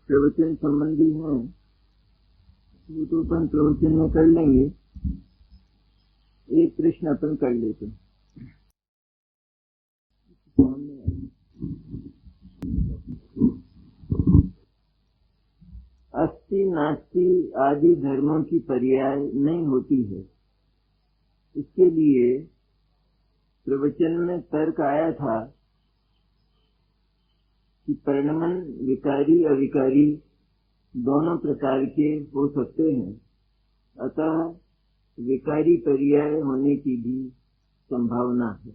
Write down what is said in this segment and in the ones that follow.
प्रवचन संबंधी हैं वो तो अपन प्रवचन में कर लेंगे। एक प्रश्न अपन कर लेते हैं। अस्ति नास्ति आदि धर्मों की पर्याय नहीं होती है। इसके लिए प्रवचन में तर्क आया था कि परिणमन विकारी अविकारी दोनों प्रकार के हो सकते हैं, अतः विकारी पर्याय होने की भी संभावना है।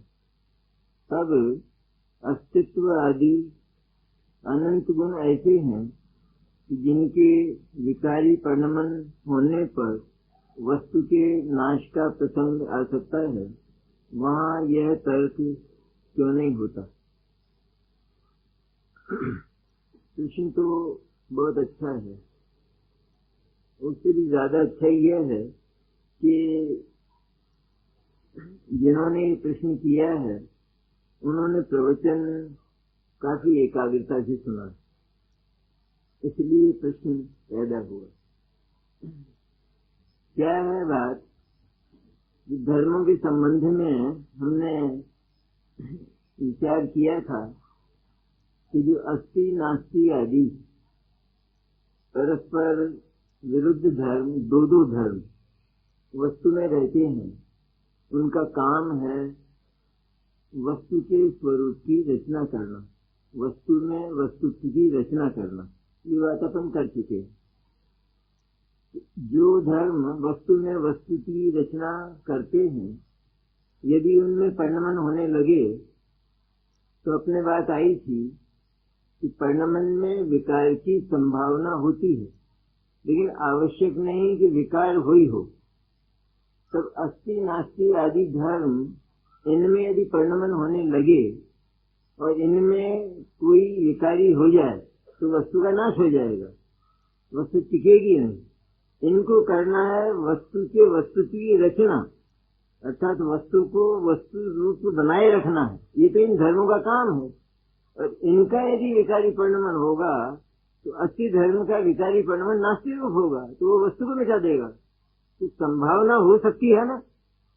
तब अस्तित्व आदि अनंत गुण ऐसे हैं कि जिनके विकारी परिणमन होने पर वस्तु के नाश का प्रसंग आ सकता है, वहाँ यह तर्क क्यों नहीं होता। प्रश्न तो बहुत अच्छा है। उससे भी ज्यादा अच्छा यह है कि जिन्होंने ये प्रश्न किया है उन्होंने प्रवचन काफी एकाग्रता से सुना, इसलिए प्रश्न पैदा हुआ। क्या है बात, धर्मों के संबंध में हमने विचार किया था कि जो अस्ति नास्ति आदि परस्पर विरुद्ध धर्म, दो धर्म वस्तु में रहते हैं, उनका काम है वस्तु के स्वरूप की रचना करना, वस्तु में वस्तु की रचना करना। ये बात अपन कर चुके हैं। जो धर्म वस्तु में वस्तु की रचना करते हैं, यदि उनमें परिणमन होने लगे तो अपने बात आई थी कि परिणमन में विकार की संभावना होती है, लेकिन आवश्यक नहीं कि विकार हुई हो। तब अस्ति नास्ति आदि धर्म इनमें यदि परिणमन होने लगे और इनमें कोई विकारी हो जाए तो वस्तु का नाश हो जाएगा, वस्तु टिकेगी नहीं। इनको करना है वस्तु के वस्तु की रचना, अर्थात वस्तु को वस्तु रूप बनाए रखना है। ये तो इन धर्मों का काम है। और इनका यदि विकारी परिणमन होगा तो अस्ति धर्म का विकारी परिणमन नास्ति रूप होगा, तो वो वस्तु को मिटा देगा। तो संभावना हो सकती है ना,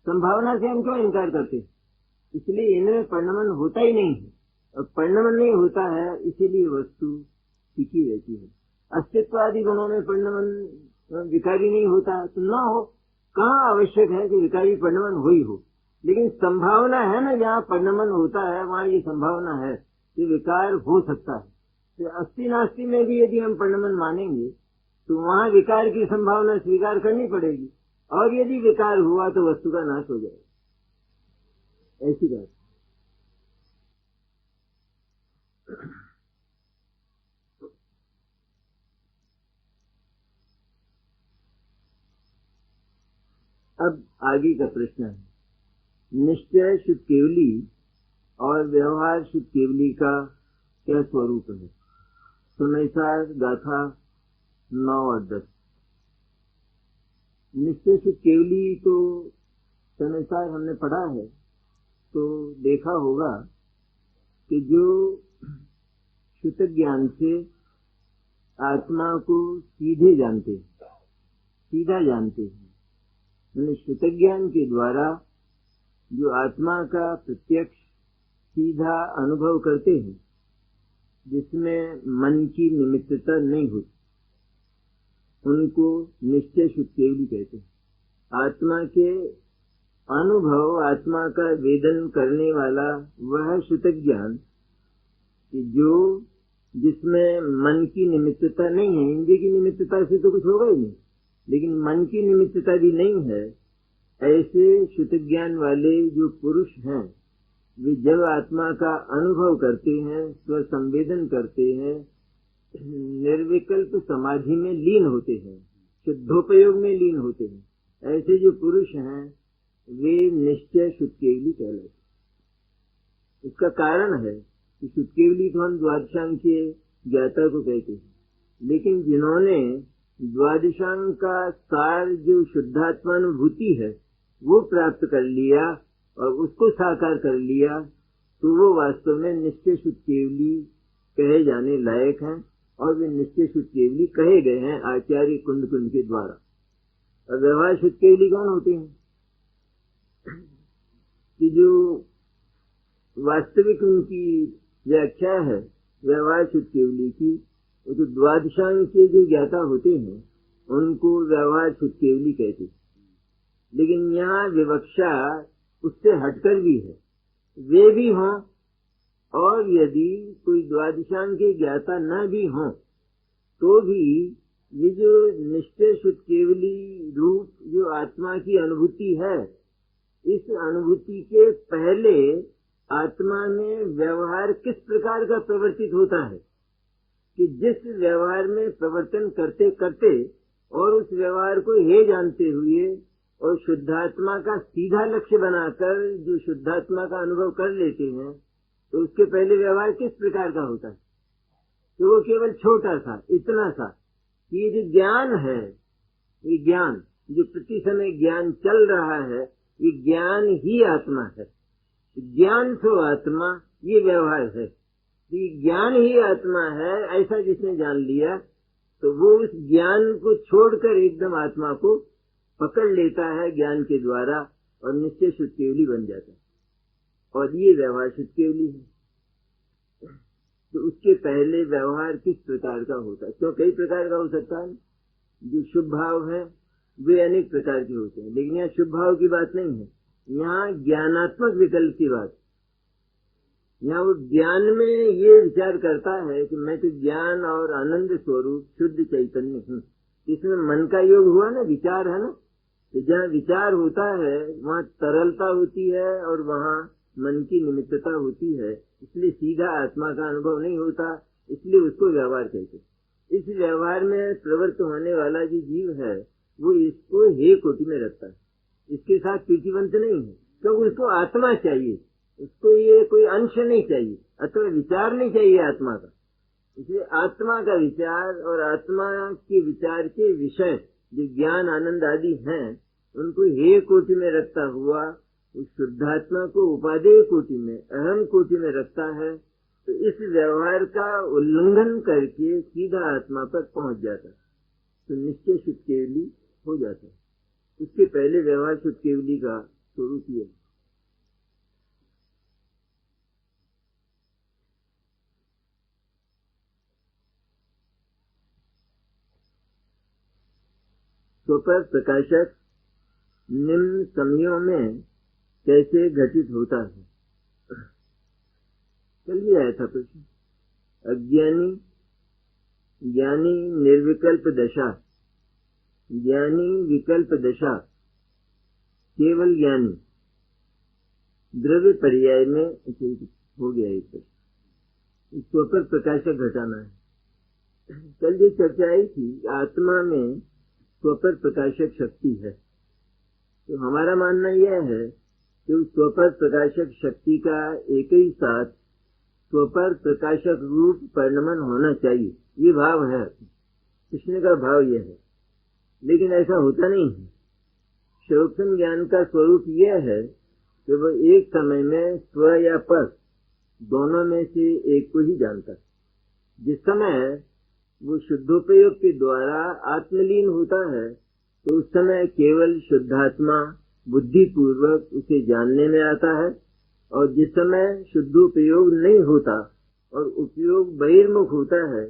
संभावना से हम क्यों इनकार करते। इसलिए इनमें परिणमन होता ही नहीं है, और परिणमन नहीं होता है इसीलिए वस्तु टिकी रहती है। अस्तित्व आदि गुणों में परिणमन विकारी नहीं होता तो न हो, कहाँ आवश्यक है कि विकारी परिणमन हुई हो। लेकिन संभावना है ना, जहाँ परिणमन होता है वहाँ ये संभावना है कि विकार हो सकता है। तो अस्ति नास्ति में भी यदि हम परिणमन मानेंगे तो वहाँ विकार की संभावना स्वीकार करनी पड़ेगी, और यदि विकार हुआ तो वस्तु का नाश हो जाएगा। ऐसी बात। अब आगे का प्रश्न है, निश्चय शुद्ध केवली और व्यवहार शुद्ध केवली का क्या स्वरूप है। सुनैसार गाथा 9 और 10। निश्चय शुद्ध केवली तो सुनैसार हमने पढ़ा है तो देखा होगा कि जो शुद्ध ज्ञान से आत्मा को सीधे जानते, सीधा जानते हैं, मैंने शुद्ध ज्ञान के द्वारा जो आत्मा का प्रत्यक्ष सीधा अनुभव करते हैं, जिसमें मन की निमित्तता नहीं होती, उनको निश्चय शुद्ध केवली कहते हैं। आत्मा के अनुभव, आत्मा का वेदन करने वाला वह शुद्ध ज्ञान जो जिसमें मन की निमित्तता नहीं है। इंद्रिय की निमित्तता से तो कुछ होगा ही नहीं, लेकिन मन की निमित्तता भी नहीं है। ऐसे शुद्ध ज्ञान वाले जो पुरुष हैं, वे जब आत्मा का अनुभव करते हैं, स्व संवेदन करते हैं, निर्विकल्प समाधि में लीन होते हैं, शुद्धोपयोग में लीन होते हैं, ऐसे जो पुरुष हैं वे निश्चय शुद्ध केवली कहलाते। इसका कारण है कि शुद्ध केवली तो हम द्वादशांग के ज्ञाता को कहते हैं, लेकिन जिन्होंने द्वादशांग का सार जो शुद्धात्मानुभूति है वो प्राप्त कर लिया और उसको साकार कर लिया, तो वो वास्तव में निश्चय शुद्ध केवली कहे जाने लायक हैं। और वे निश्चय शुद्ध केवली कहे गए हैं आचार्य कुंद कुंद के द्वारा। और व्यवहार शुद्ध केवली कौन होते हैं? कि जो वास्तविक उनकी व्याख्या है व्यवहार शुद्ध केवली की, वो तो द्वादशांग के जो ज्ञाता होते हैं उनको व्यवहार शुद्ध केवली कहते। लेकिन यहाँ विवक्षा उससे हटकर भी है, वे भी हों और यदि कोई द्वादशांग के ज्ञाता न भी हों तो भी ये जो निश्चय शुद्ध केवली रूप जो आत्मा की अनुभूति है, इस अनुभूति के पहले आत्मा में व्यवहार किस प्रकार का प्रवर्तित होता है कि जिस व्यवहार में प्रवर्तन करते करते और उस व्यवहार को हे जानते हुए और शुद्धात्मा का सीधा लक्ष्य बनाकर जो शुद्धात्मा का अनुभव कर लेते हैं, तो उसके पहले व्यवहार किस प्रकार का होता है? तो वो केवल छोटा सा, इतना सा कि ये जो ज्ञान है, ये ज्ञान जो प्रति समय ज्ञान चल रहा है, ये ज्ञान ही आत्मा है। ज्ञान तो आत्मा, ये व्यवहार है। ये ज्ञान ही आत्मा है, ऐसा जिसने जान लिया तो वो उस ज्ञान को छोड़कर एकदम आत्मा को पकड़ लेता है ज्ञान के द्वारा और निश्चय शुद्ध केवली बन जाता है। और ये व्यवहार शुद्ध केवली है। तो उसके पहले व्यवहार किस प्रकार का होता है? तो कई प्रकार का हो सकता है। जो शुभ भाव है वे अनेक प्रकार के होते हैं, लेकिन यहाँ शुभ भाव की बात नहीं है, यहाँ ज्ञानात्मक विकल्प की बात। यहाँ वो ज्ञान में ये विचार करता है कि मैं तो ज्ञान और आनंद स्वरूप शुद्ध चैतन्य हूँ। इसमें मन का योग हुआ ना, विचार है ना, तो जहाँ विचार होता है वहाँ तरलता होती है और वहाँ मन की निमित्तता होती है, इसलिए सीधा आत्मा का अनुभव नहीं होता, इसलिए उसको व्यवहार कहते। इस व्यवहार में प्रवृत्त होने वाला जो जीव है वो इसको हे कोटि में रखता है, इसके साथ प्रीतिवंत नहीं है, क्योंकि उसको आत्मा चाहिए, उसको ये कोई अंश नहीं चाहिए अथवा विचार नहीं चाहिए आत्मा का। इसलिए आत्मा का विचार और आत्मा के विचार के विषय जो ज्ञान आनंद आदि हैं उनको हे कोटि में रखता हुआ उस शुद्धात्मा को उपादेय कोटि में, अहम कोटि में रखता है। तो इस व्यवहार का उल्लंघन करके सीधा आत्मा पर पहुंच जाता है, तो निश्चय शुद्ध केवली हो जाता है। उसके पहले व्यवहार शुद्ध केवली का स्वरूप ये है। स्वपर प्रकाशक निम्न समयों में कैसे घटित होता है? चलिए आया था प्रश्न। अज्ञानी ज्ञानी निर्विकल्प दशा, ज्ञानी विकल्प दशा, केवल ज्ञानी द्रव्य पर्याय में हो गया एक प्रश्न। स्वपर प्रकाशक घटाना है। कल जो चर्चा आई थी आत्मा में स्वपर प्रकाशक शक्ति है, तो हमारा मानना यह है कि उस स्वपर प्रकाशक शक्ति का एक ही साथ स्वपर प्रकाशक रूप परिणमन होना चाहिए, ये भाव है, कृष्ण का भाव यह है। लेकिन ऐसा होता नहीं है। श्रोत्रम ज्ञान का स्वरूप यह है कि वह एक समय में स्व या पर दोनों में से एक को ही जानता है। जिस समय वो शुद्धोपयोग के द्वारा आत्मलीन होता है तो उस समय केवल शुद्धात्मा बुद्धि पूर्वक उसे जानने में आता है, और जिस समय शुद्धोपयोग नहीं होता और उपयोग बहिर्मुख होता है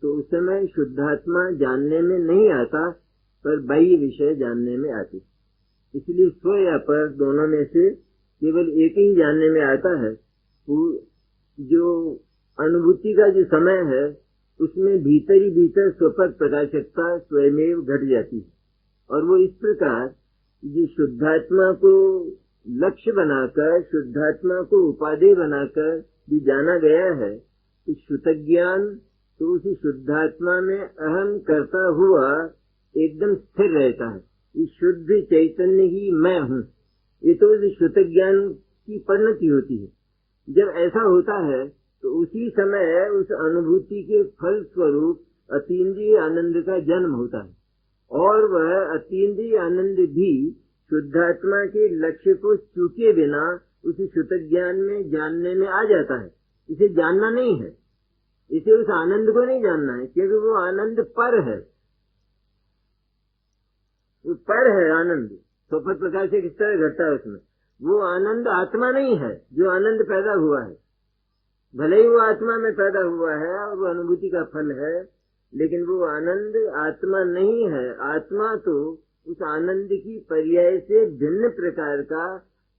तो उस समय शुद्धात्मा जानने में नहीं आता पर बाह्य विषय जानने में आती। इसलिए स्व या पर दोनों में से केवल एक ही जानने में आता है। जो अनुभूति का जो समय है उसमें भीतर ही भीतर स्वपर प्रकाशकता स्वयमेव घट जाती है, और वो इस प्रकार जो शुद्धात्मा को लक्ष्य बनाकर, शुद्धात्मा को उपादेय बनाकर जो जाना गया है, तो शुद्धज्ञान तो उसी शुद्धात्मा में अहम करता हुआ एकदम स्थिर रहता है। ये शुद्ध चैतन्य ही मैं हूँ, ये तो उस शुद्ध ज्ञान की परिणति होती है। जब ऐसा होता है तो उसी समय उस अनुभूति के फल स्वरूप अतीन्द्रिय आनंद का जन्म होता है, और वह अतीन्द्रिय आनंद भी शुद्धात्मा के लक्ष्य को चूके बिना उसी शुद्ध ज्ञान में जानने में आ जाता है। इसे जानना नहीं है, इसे उस आनंद को नहीं जानना है, क्योंकि वो आनंद पर है, वो पर है आनंद। स्वपथ प्रकाश से किस तरह घटता है उसमें, वो आनंद आत्मा नहीं है जो आनंद पैदा हुआ है। भले ही वो आत्मा में पैदा हुआ है और वो अनुभूति का फल है, लेकिन वो आनंद आत्मा नहीं है। आत्मा तो उस आनंद की पर्याय से भिन्न प्रकार का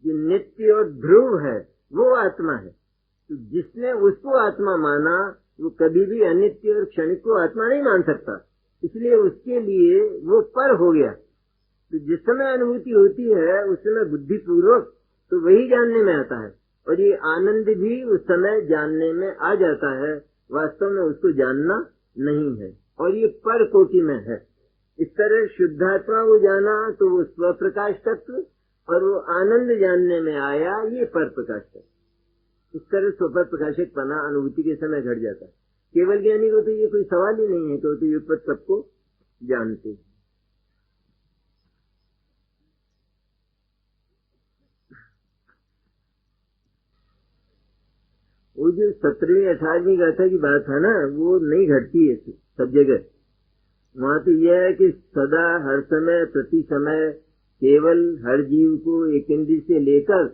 जो नित्य और ध्रुव है वो आत्मा है। तो जिसने उसको आत्मा माना वो कभी भी अनित्य और क्षणिक को आत्मा नहीं मान सकता, इसलिए उसके लिए वो पर हो गया। तो जिस समय अनुभूति होती है उस समय बुद्धि पूर्वक तो वही जानने में आता है, और ये आनंद भी उस समय जानने में आ जाता है, वास्तव में उसको जानना नहीं है, और ये पर कोटि में है। इस तरह शुद्धात्मा को जाना तो वो स्वप्रकाश तत्व, और वो आनंद जानने में आया ये पर प्रकाश तत्व। इस तरह स्वपर प्रकाशक पना अनुभूति के समय घट जाता है। केवल ज्ञानी को तो ये कोई सवाल ही नहीं है, तो युगपत सबको जानते हैं। वो जो 17वीं 18वीं गाथा की बात है ना, वो नहीं घटती है सब जगह। वहाँ तो यह है कि सदा हर समय प्रति समय केवल हर जीव को एक इंद्रिय से लेकर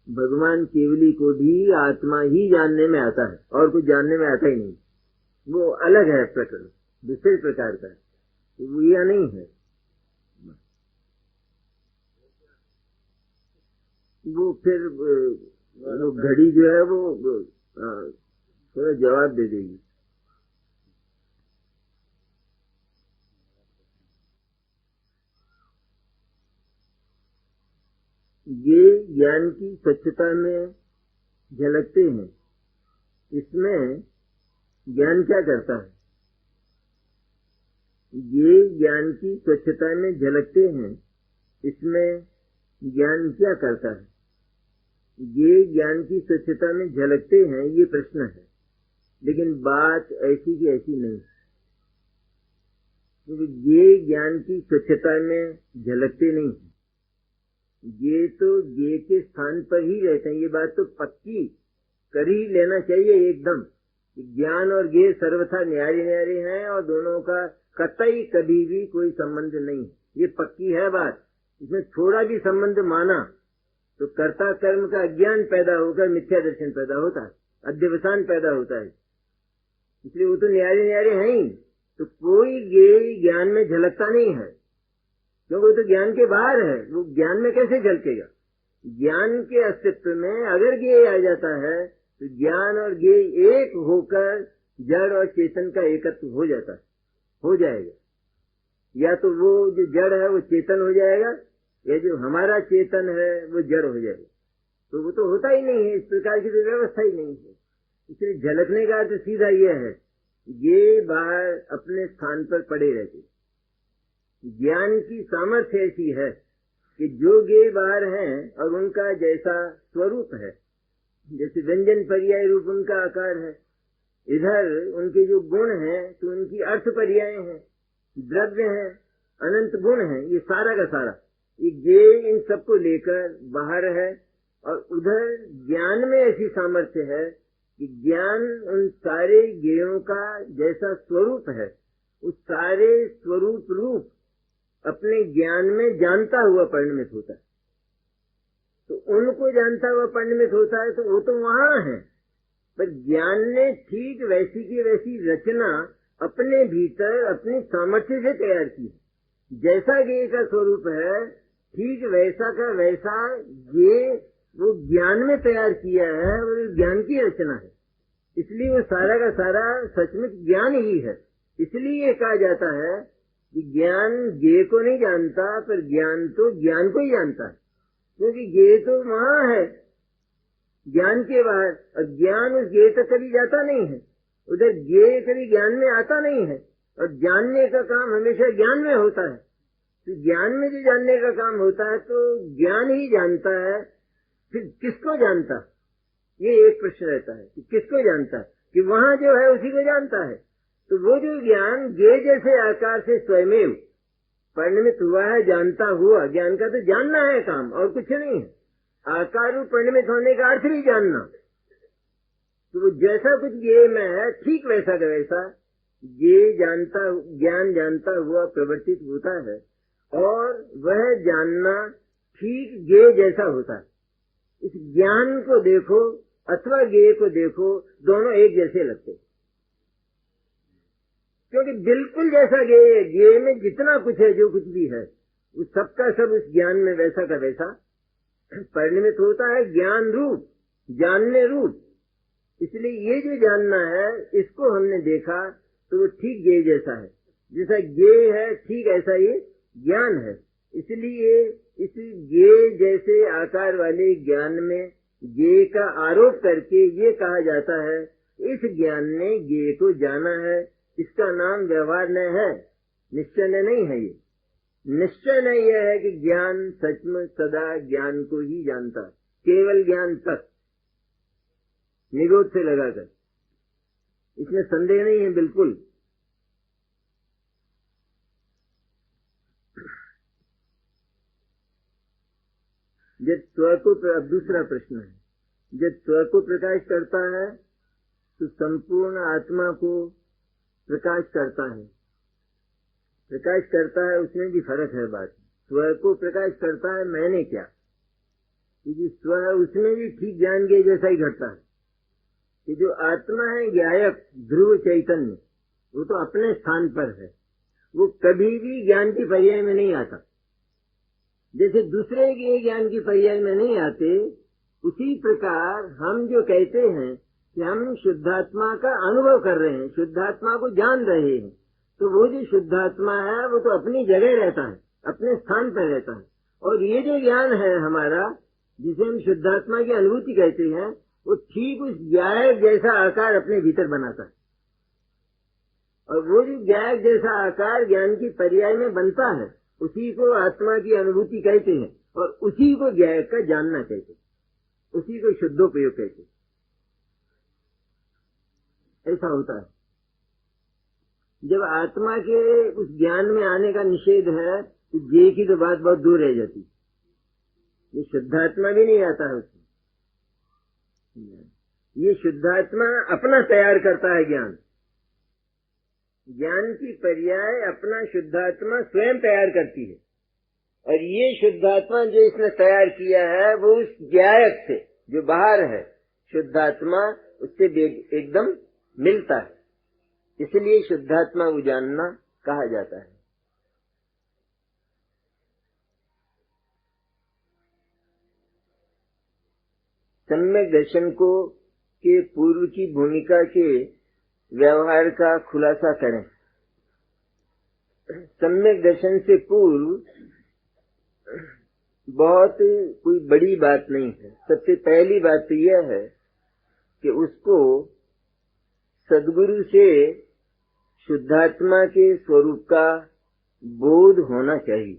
भगवान केवली को भी आत्मा ही जानने में आता है, और कुछ जानने में आता ही नहीं। वो अलग है प्रकरण, दूसरे प्रकार का, वो यह नहीं है। वो फिर वो घड़ी जो है वो थोड़ा जवाब दे देगी। ये ज्ञान की स्वच्छता में झलकते हैं। इसमें ज्ञान क्या करता है? ये ज्ञान की स्वच्छता में झलकते हैं, इसमें ज्ञान क्या करता है? ये ज्ञान की स्वच्छता में झलकते हैं, ये प्रश्न है। लेकिन बात ऐसी की ऐसी नहीं, क्योंकि ये ज्ञान की स्वच्छता में झलकते नहीं, ये तो ये के स्थान पर ही रहते हैं। ये बात तो पक्की कर ही लेना चाहिए एकदम। ज्ञान और ज्ञेय सर्वथा न्यारी न्यारी हैं, और दोनों का कतई कभी भी कोई संबंध नहीं, ये पक्की है बात। इसमें थोड़ा भी संबंध माना तो कर्ता कर्म का अज्ञान पैदा होकर मिथ्या दर्शन पैदा होता है, अध्यवसान पैदा होता है। इसलिए वो तो न्यारे न्यारे हैं ही, तो कोई ज्ञेय ज्ञान में झलकता नहीं है, क्योंकि वो तो ज्ञान के बाहर है। वो ज्ञान में कैसे झलकेगा? ज्ञान के अस्तित्व में अगर ज्ञेय आ जाता है तो ज्ञान और ज्ञेय एक होकर जड़ और चेतन का एकत्व हो जाता है, हो जाएगा। या तो वो जो जड़ है वो चेतन हो जाएगा, या जो हमारा चेतन है वो जड़ हो जाएगा। तो वो तो होता ही नहीं है, इस प्रकार की तो व्यवस्था ही नहीं है। इसलिए झलकने का अर्थ सीधा यह है, ये बाहर अपने स्थान पर पड़े रहते। ज्ञान की सामर्थ्य ऐसी है कि जो ज्ञेय बाहर हैं और उनका जैसा स्वरूप है, जैसे व्यंजन पर्याय रूप उनका आकार है, इधर उनके जो गुण हैं तो उनकी अर्थ पर्याय हैं, द्रव्य हैं, अनंत गुण हैं, ये सारा का सारा ये ज्ञेय इन सबको लेकर बाहर है। और उधर ज्ञान में ऐसी सामर्थ्य है कि ज्ञान उन सारे ज्ञेयों का जैसा स्वरूप है, उस सारे स्वरूप रूप अपने ज्ञान में जानता हुआ परिणमित होता है। तो उनको जानता हुआ परिणमित होता है, तो वो तो वहाँ है, पर ज्ञान ने ठीक वैसी की वैसी रचना अपने भीतर अपनी सामर्थ्य से तैयार की है। जैसा ज्ञेय का स्वरूप है, ठीक वैसा का वैसा ये वो ज्ञान में तैयार किया है, और ज्ञान की रचना है। इसलिए वो सारा का सारा सचमुच ज्ञान ही है। इसलिए कहा जाता है कि ज्ञान ज्ञेय को नहीं जानता, पर ज्ञान तो ज्ञान को ही जानता है, क्योंकि ज्ञेय तो वहाँ है ज्ञान के बाहर, और ज्ञान उस ज्ञेय तक कभी जाता नहीं है। उधर ज्ञेय कभी ज्ञान में आता नहीं है, और जानने का काम हमेशा ज्ञान में होता है। तो ज्ञान में जो जानने का काम होता है तो ज्ञान ही जानता है, फिर किसको जानता? ये एक प्रश्न रहता है कि किसको जानता है, कि वहाँ जो है उसी को जानता है। तो वो जो ज्ञान ज्ञेय जैसे आकार से स्वयमेव परिणमित हुआ है, जानता हुआ, ज्ञान का तो जानना है काम और कुछ नहीं है। आकार रूप परिणमित होने का अर्थ भी जानना, तो वो जैसा कुछ ज्ञेय में है ठीक वैसा का वैसा ज्ञान जानता हुआ प्रवर्तित होता है, और वह जानना ठीक ज्ञेय जैसा होता है। इस ज्ञान को देखो अथवा ज्ञेय को देखो, दोनों एक जैसे लगते, क्योंकि बिल्कुल जैसा ज्ञेय में जितना कुछ है, जो कुछ भी है, उस सबका सब उस ज्ञान में वैसा का वैसा परिणमित होता है। ज्ञान रूप, जानने रूप। इसलिए ये जो जानना है, इसको हमने देखा तो वो ठीक ज्ञेय जैसा है। जैसा ज्ञेय है ठीक ऐसा ये ज्ञान है। इसलिए इस ज्ञेय जैसे आकार वाले ज्ञान में ज्ञेय का आरोप करके ये कहा जाता है, इस ज्ञान ने ज्ञेय को जाना है। इसका नाम व्यवहार न है, निश्चय नहीं है। ये निश्चय नहीं यह है कि ज्ञान सचमुच सदा ज्ञान को ही जानता, केवल ज्ञान तक, निरोध से लगाकर, इसमें संदेह नहीं है बिल्कुल। जब स्व को, अब दूसरा प्रश्न है, जब स्व को प्रकाश करता है तो संपूर्ण आत्मा को प्रकाश करता है। प्रकाश करता है उसमें भी फर्क है बात। स्व को प्रकाश करता है मैंने क्या, क्योंकि स्व है उसमें भी ठीक ज्ञान के जैसा ही घटता है कि जो आत्मा है ज्ञायक ध्रुव चैतन्य, वो तो अपने स्थान पर है, वो कभी भी ज्ञान की पर्याय में नहीं आता। जैसे दूसरे के ज्ञान की पर्याय में नहीं आते, उसी प्रकार हम जो कहते हैं कि हम शुद्धात्मा का अनुभव कर रहे हैं, शुद्धात्मा को जान रहे हैं, तो वो जो शुद्धात्मा है वो तो अपनी जगह रहता है, अपने स्थान पर रहता है। और ये जो ज्ञान है हमारा, जिसे हम शुद्धात्मा की अनुभूति कहते हैं, वो ठीक उस ज्ञायक जैसा आकार अपने भीतर बनाता है। और वो जो ज्ञायक जैसा आकार ज्ञान की पर्याय में बनता है, उसी को आत्मा की अनुभूति कहते हैं, और उसी को ज्ञायक का जानना कहते हैं, उसी को शुद्धोपयोग कहते हैं। ऐसा होता है। जब आत्मा के उस ज्ञान में आने का निषेध है तो ज्ञेय की तो बात बहुत दूर रह जाती। ये शुद्धात्मा भी नहीं आता है उसमें। ये शुद्धात्मा अपना तैयार करता है ज्ञान। ज्ञान की पर्याय अपना शुद्धात्मा स्वयं तैयार करती है, और ये शुद्धात्मा जो इसने तैयार किया है वो उस ज्ञायक से जो बाहर है, शुद्धात्मा उससे एकदम मिलता है। इसलिए शुद्धात्मा को जानना कहा जाता है। सम्यक दर्शन को के पूर्व की भूमिका के व्यवहार का खुलासा करें। सम्यक दर्शन से पूर्व बहुत कोई बड़ी बात नहीं है। सबसे पहली बात तो यह है कि उसको सद्गुरु से शुद्धात्मा के स्वरूप का बोध होना चाहिए,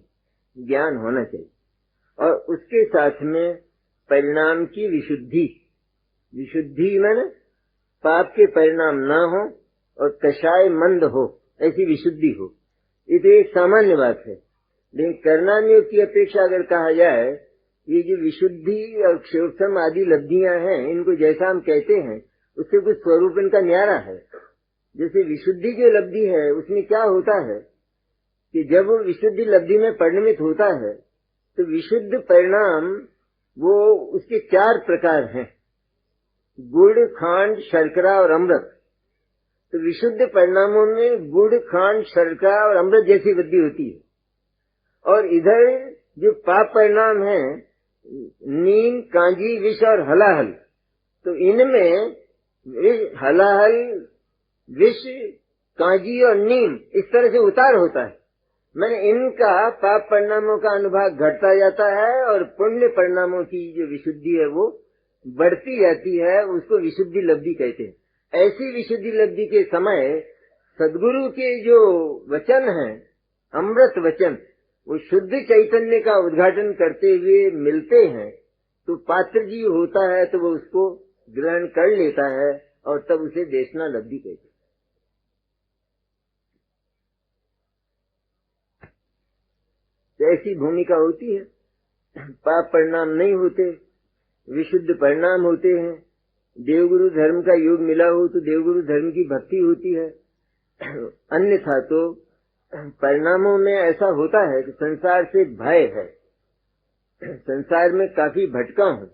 ज्ञान होना चाहिए, और उसके साथ में परिणाम की विशुद्धि। विशुद्धि माने पाप के परिणाम न हो और कषाय मंद हो, ऐसी विशुद्धि हो। ये तो एक सामान्य बात है, लेकिन करणानियोग की अपेक्षा अगर कहा जाए, ये जो विशुद्धि और क्षोभसम आदि लब्धियां हैं, इनको जैसा हम कहते हैं उससे कुछ स्वरूप इनका न्यारा है। जैसे विशुद्धि जो लब्धि है उसमें क्या होता है कि जब वो विशुद्धि लब्धि में परिणमित होता है तो विशुद्ध परिणाम वो उसके 4 प्रकार हैं, गुड़, खांड, शर्करा और अमृत। तो विशुद्ध परिणामों में गुड़, खांड, शर्करा और अमृत जैसी वृद्धि होती है। और इधर जो पाप परिणाम है, नीम, कांजी, विष और हलाहल, तो इनमें हलाहल, विष, कांजी और नीम इस तरह से उतार होता है। मैंने इनका पाप परिणामों का अनुभाग घटता जाता है और पुण्य परिणामों की जो विशुद्धि है वो बढ़ती जाती है, उसको विशुद्धि लब्धि कहते हैं। ऐसी विशुद्धि लब्धि के समय सद्गुरु के जो वचन हैं, अमृत वचन, वो शुद्ध चैतन्य का उद्घाटन करते हुए मिलते हैं, तो पात्र जी होता है तो वो उसको ग्रहण कर लेता है और तब उसे देशना लब्धि कहते हैं। तो ऐसी भूमिका होती है। पाप परिणाम नहीं होते, विशुद्ध परिणाम होते हैं, देवगुरु धर्म का योग मिला हो तो देवगुरु धर्म की भक्ति होती है। अन्यथा तो परिणामों में ऐसा होता है कि संसार से भय है, संसार में काफी भटका हूँ,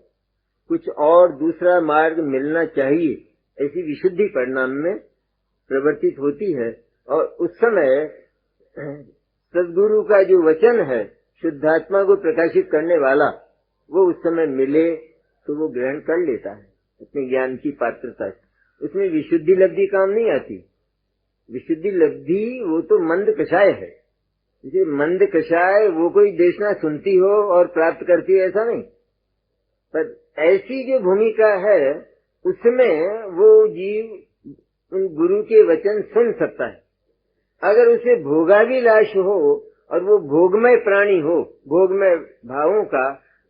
कुछ और दूसरा मार्ग मिलना चाहिए, ऐसी विशुद्धि परिणाम में प्रवर्तित होती है। और उस समय सद्गुरु का जो वचन है, शुद्धात्मा को प्रकाशित करने वाला, वो उस समय मिले तो वो ग्रहण कर लेता है अपने ज्ञान की पात्रता से। उसमें विशुद्धि लब्धि काम नहीं आती। विशुद्धि लब्धि वो तो मंद कषाय है। जैसे मंद कषाय वो कोई देशना सुनती हो और प्राप्त करती है, ऐसा नहीं। पर ऐसी जो भूमिका है उसमें वो जीव उन गुरु के वचन सुन सकता है। अगर उसे भोगाभिलाष हो और वो भोगमय प्राणी हो, भोगमय भावों का,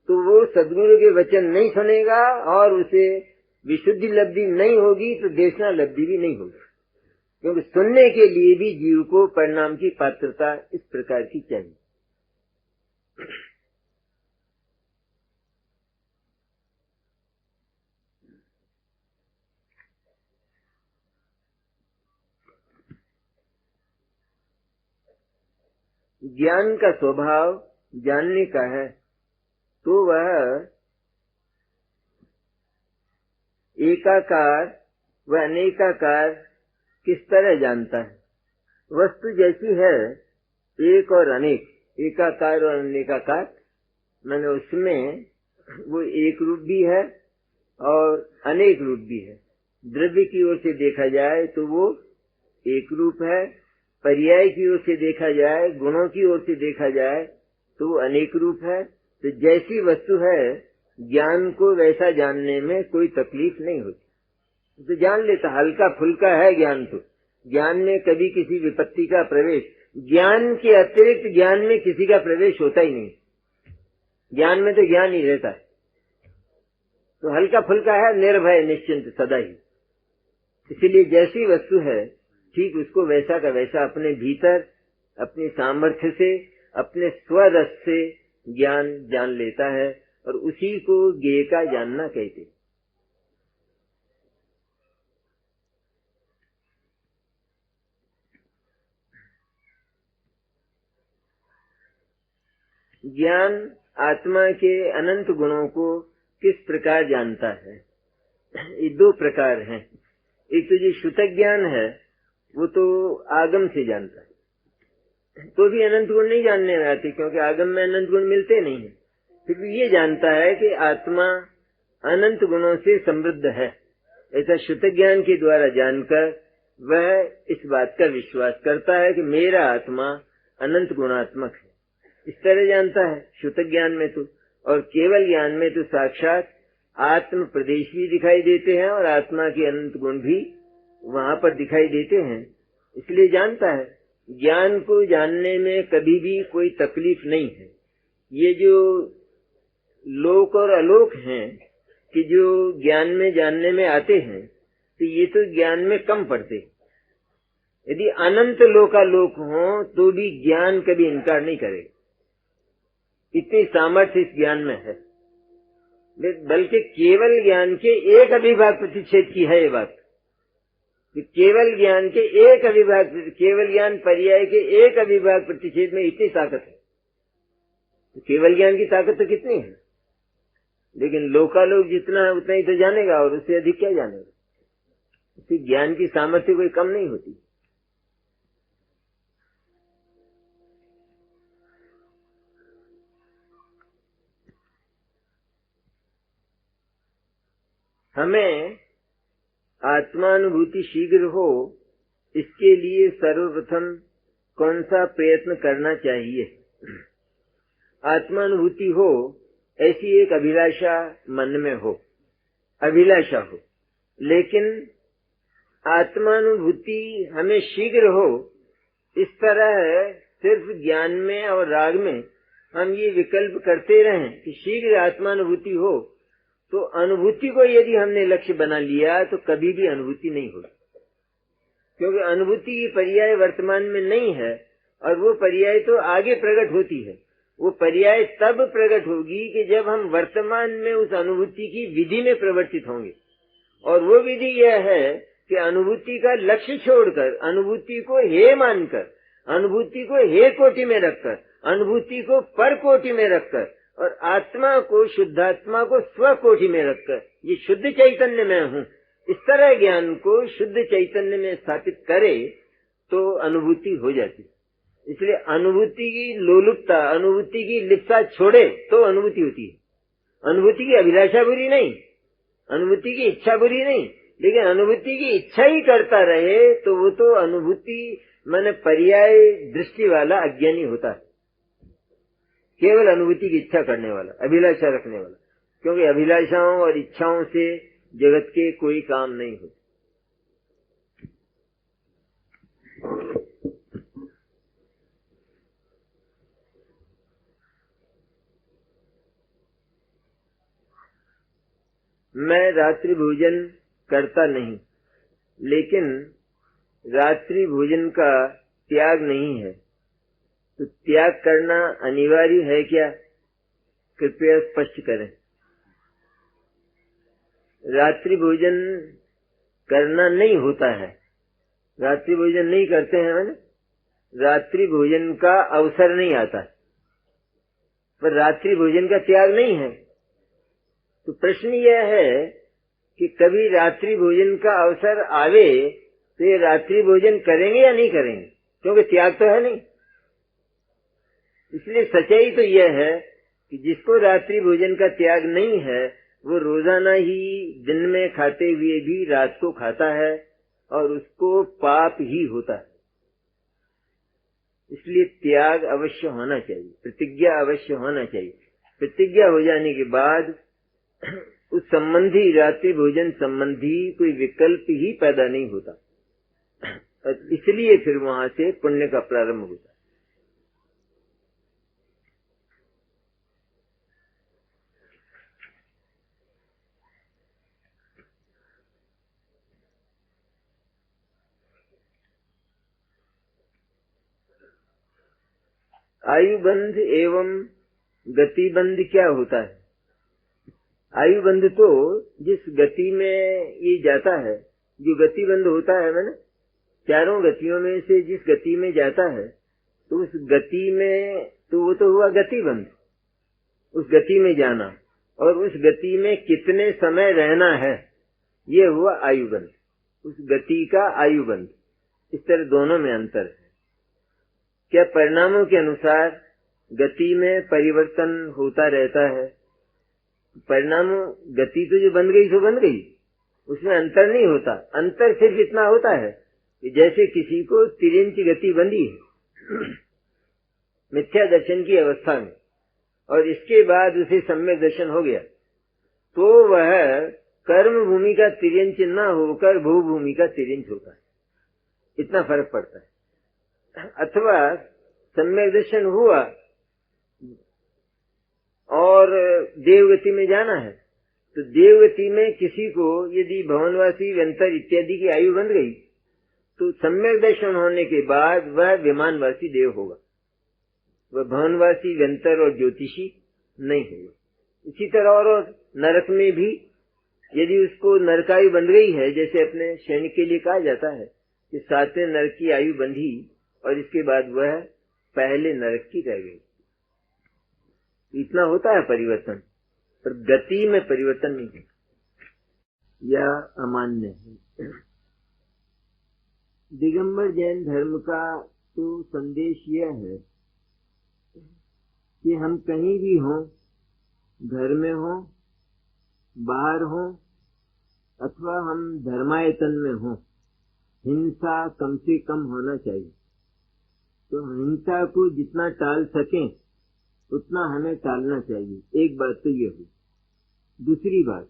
तो वो सद्गुरु के वचन नहीं सुनेगा और उसे विशुद्धि लब्धि नहीं होगी, तो देशना लब्धि भी नहीं होगी। क्योंकि सुनने के लिए भी जीव को परिणाम की पात्रता इस प्रकार की चाहिए। ज्ञान का स्वभाव जानने का है, तो वह एकाकार व अनेकाकार किस तरह जानता है। वस्तु जैसी है एक और अनेक, एकाकार और अनेकाकार, मैंने उसमें वो एक रूप भी है और अनेक रूप भी है। द्रव्य की ओर से देखा जाए तो वो एक रूप है, पर्याय की ओर से देखा जाए, गुणों की ओर से देखा जाए तो वो अनेक रूप है। तो जैसी वस्तु है, ज्ञान को वैसा जानने में कोई तकलीफ नहीं होती, तो जान लेता। हल्का फुल्का है ज्ञान, तो ज्ञान में कभी किसी विपत्ति का प्रवेश, ज्ञान के अतिरिक्त ज्ञान में किसी का प्रवेश होता ही नहीं। ज्ञान में तो ज्ञान ही रहता है, तो हल्का फुल्का है, निर्भय निश्चिंत सदा ही। इसीलिए जैसी वस्तु है ठीक उसको वैसा का वैसा अपने भीतर अपनी सामर्थ्य से, अपने स्वरस से ज्ञान जान लेता है, और उसी को ज्ञेय का जानना कहते। ज्ञान आत्मा के अनंत गुणों को किस प्रकार जानता है। ये दो प्रकार हैं। एक तो जो श्रुतक ज्ञान है वो तो आगम से जानता है, तो भी अनंत गुण नहीं जानने में आते, क्योंकि आगम में अनंत गुण मिलते नहीं है। फिर भी ये जानता है कि आत्मा अनंत गुणों से समृद्ध है। ऐसा श्रुतक ज्ञान के द्वारा जानकर वह इस बात का विश्वास करता है कि मेरा आत्मा अनंत गुणात्मक है। इस तरह जानता है श्रुतक ज्ञान में तो। और केवल ज्ञान में तो साक्षात आत्म प्रदेश भी दिखाई देते हैं और आत्मा के अनंत गुण भी वहाँ पर दिखाई देते हैं, इसलिए जानता है। ज्ञान को जानने में कभी भी कोई तकलीफ नहीं है। ये जो लोक और अलोक हैं कि जो ज्ञान में जानने में आते हैं, तो ये तो ज्ञान में कम पड़ते। यदि अनंत लोकालोक हो तो भी ज्ञान कभी इनकार नहीं करेगा, इतनी सामर्थ्य इस ज्ञान में है। बल्कि केवल ज्ञान के एक अभिभाग प्रतिच्छेद की है ये बात, कि केवल ज्ञान के एक अभिभाग, केवल ज्ञान पर्याय के एक अभिभाग प्रतिच्छेद में इतनी ताकत है। तो केवल ज्ञान की ताकत तो कितनी है, लेकिन लोकालोक जितना है उतना ही तो जानेगा, और उससे अधिक क्या जानेगा। इससे ज्ञान की सामर्थ्य कोई कम नहीं होती। हमें आत्मानुभूति शीघ्र हो, इसके लिए सर्वप्रथम कौन सा प्रयत्न करना चाहिए। आत्मानुभूति हो ऐसी एक अभिलाषा मन में हो, अभिलाषा हो, लेकिन आत्मानुभूति हमें शीघ्र हो, इस तरह सिर्फ ज्ञान में और राग में हम ये विकल्प करते रहें कि शीघ्र आत्मानुभूति हो, तो अनुभूति को यदि हमने लक्ष्य बना लिया तो कभी भी अनुभूति नहीं होगी। क्योंकि अनुभूति की पर्याय वर्तमान में नहीं है, और वो पर्याय तो आगे प्रकट होती है। वो पर्याय तब प्रकट होगी कि जब हम वर्तमान में उस अनुभूति की विधि में प्रवर्तित होंगे। और वो विधि यह है कि अनुभूति का लक्ष्य छोड़कर, अनुभूति को हे मानकर, अनुभूति को हे कोटि में रखकर, अनुभूति को पर कोटि में रखकर और आत्मा को, शुद्धात्मा को स्व कोटि में रखकर, ये शुद्ध चैतन्य में हूँ, इस तरह ज्ञान को शुद्ध चैतन्य में स्थापित करे तो अनुभूति हो जाती। इसलिए अनुभूति की लोलुपता, अनुभूति की लिप्सा छोड़े तो अनुभूति होती है। अनुभूति की अभिलाषा बुरी नहीं, अनुभूति की इच्छा बुरी नहीं, लेकिन अनुभूति की इच्छा ही करता रहे तो वो तो अनुभूति माने पर्याय दृष्टि वाला अज्ञानी होता है, केवल अनुभूति की इच्छा करने वाला, अभिलाषा रखने वाला। क्योंकि अभिलाषाओं और इच्छाओं से जगत के कोई काम नहीं होते। मैं रात्रि भोजन करता नहीं, लेकिन रात्रि भोजन का त्याग नहीं है, तो त्याग करना अनिवार्य है क्या? कृपया स्पष्ट करें। रात्रि भोजन करना नहीं होता है, रात्रि भोजन नहीं करते हैं, मैंने रात्रि भोजन का अवसर नहीं आता है, पर रात्रि भोजन का त्याग नहीं है। तो प्रश्न यह है कि कभी रात्रि भोजन का अवसर आवे तो ये रात्रि भोजन करेंगे या नहीं करेंगे, क्योंकि त्याग तो है नहीं। इसलिए सच्चाई तो यह है कि जिसको रात्रि भोजन का त्याग नहीं है वो रोजाना ही दिन में खाते हुए भी रात को खाता है और उसको पाप ही होता है। इसलिए त्याग अवश्य होना चाहिए, प्रतिज्ञा अवश्य होना चाहिए। प्रतिज्ञा हो जाने के बाद उस संबंधी, रात्रि भोजन संबंधी कोई विकल्प ही पैदा नहीं होता, इसलिए फिर वहां से पुण्य का प्रारंभ होता है। आयुबंध एवं गतिबंध क्या होता है? आयुबंध तो जिस गति में ये जाता है, जो गतिबंध होता है, मैंने चारों गतियों में से जिस गति में जाता है तो उस गति में तो वो तो हुआ गतिबंध, उस गति में जाना, और उस गति में कितने समय रहना है ये हुआ आयुबंध, उस गति का आयुबंध। इस तरह दोनों में अंतर है। क्या परिणामों के अनुसार गति में परिवर्तन होता रहता है? परिणाम, गति तो जो बन गई सो बन गई, उसमें अंतर नहीं होता। अंतर सिर्फ इतना होता है कि जैसे किसी को तिरंच गति बंधी है मिथ्या दर्शन की अवस्था में, और इसके बाद उसे सम्यक दर्शन हो गया, तो वह कर्म भूमि का तिरंच न होकर भू भूमि का तिरंच होता है, इतना फर्क पड़ता है। अथवा सम्यक दर्शन हुआ और देवगति में जाना है, तो देवगति में किसी को यदि भवनवासी व्यंतर इत्यादि की आयु बन गई तो सम्यक दर्शन होने के बाद वह विमानवासी देव होगा, वह भवनवासी व्यंतर और ज्योतिषी नहीं होगा। इसी तरह और नरक में भी यदि उसको नरकायु बन गई है, जैसे अपने सैनिक के लिए कहा जाता है कि 7वें नरक की आयु बंधी और इसके बाद वह पहले नरक की रह गई, इतना होता है परिवर्तन, पर गति में परिवर्तन नहीं है, यह अमान्य है। दिगंबर जैन धर्म का तो संदेश यह है कि हम कहीं भी हों, घर में हों, बाहर हों, अथवा हम धर्मायतन में हों, हिंसा कम से कम होना चाहिए। तो हिंसा को जितना टाल सकें उतना हमें टालना चाहिए। एक बात तो ये हुई। दूसरी बात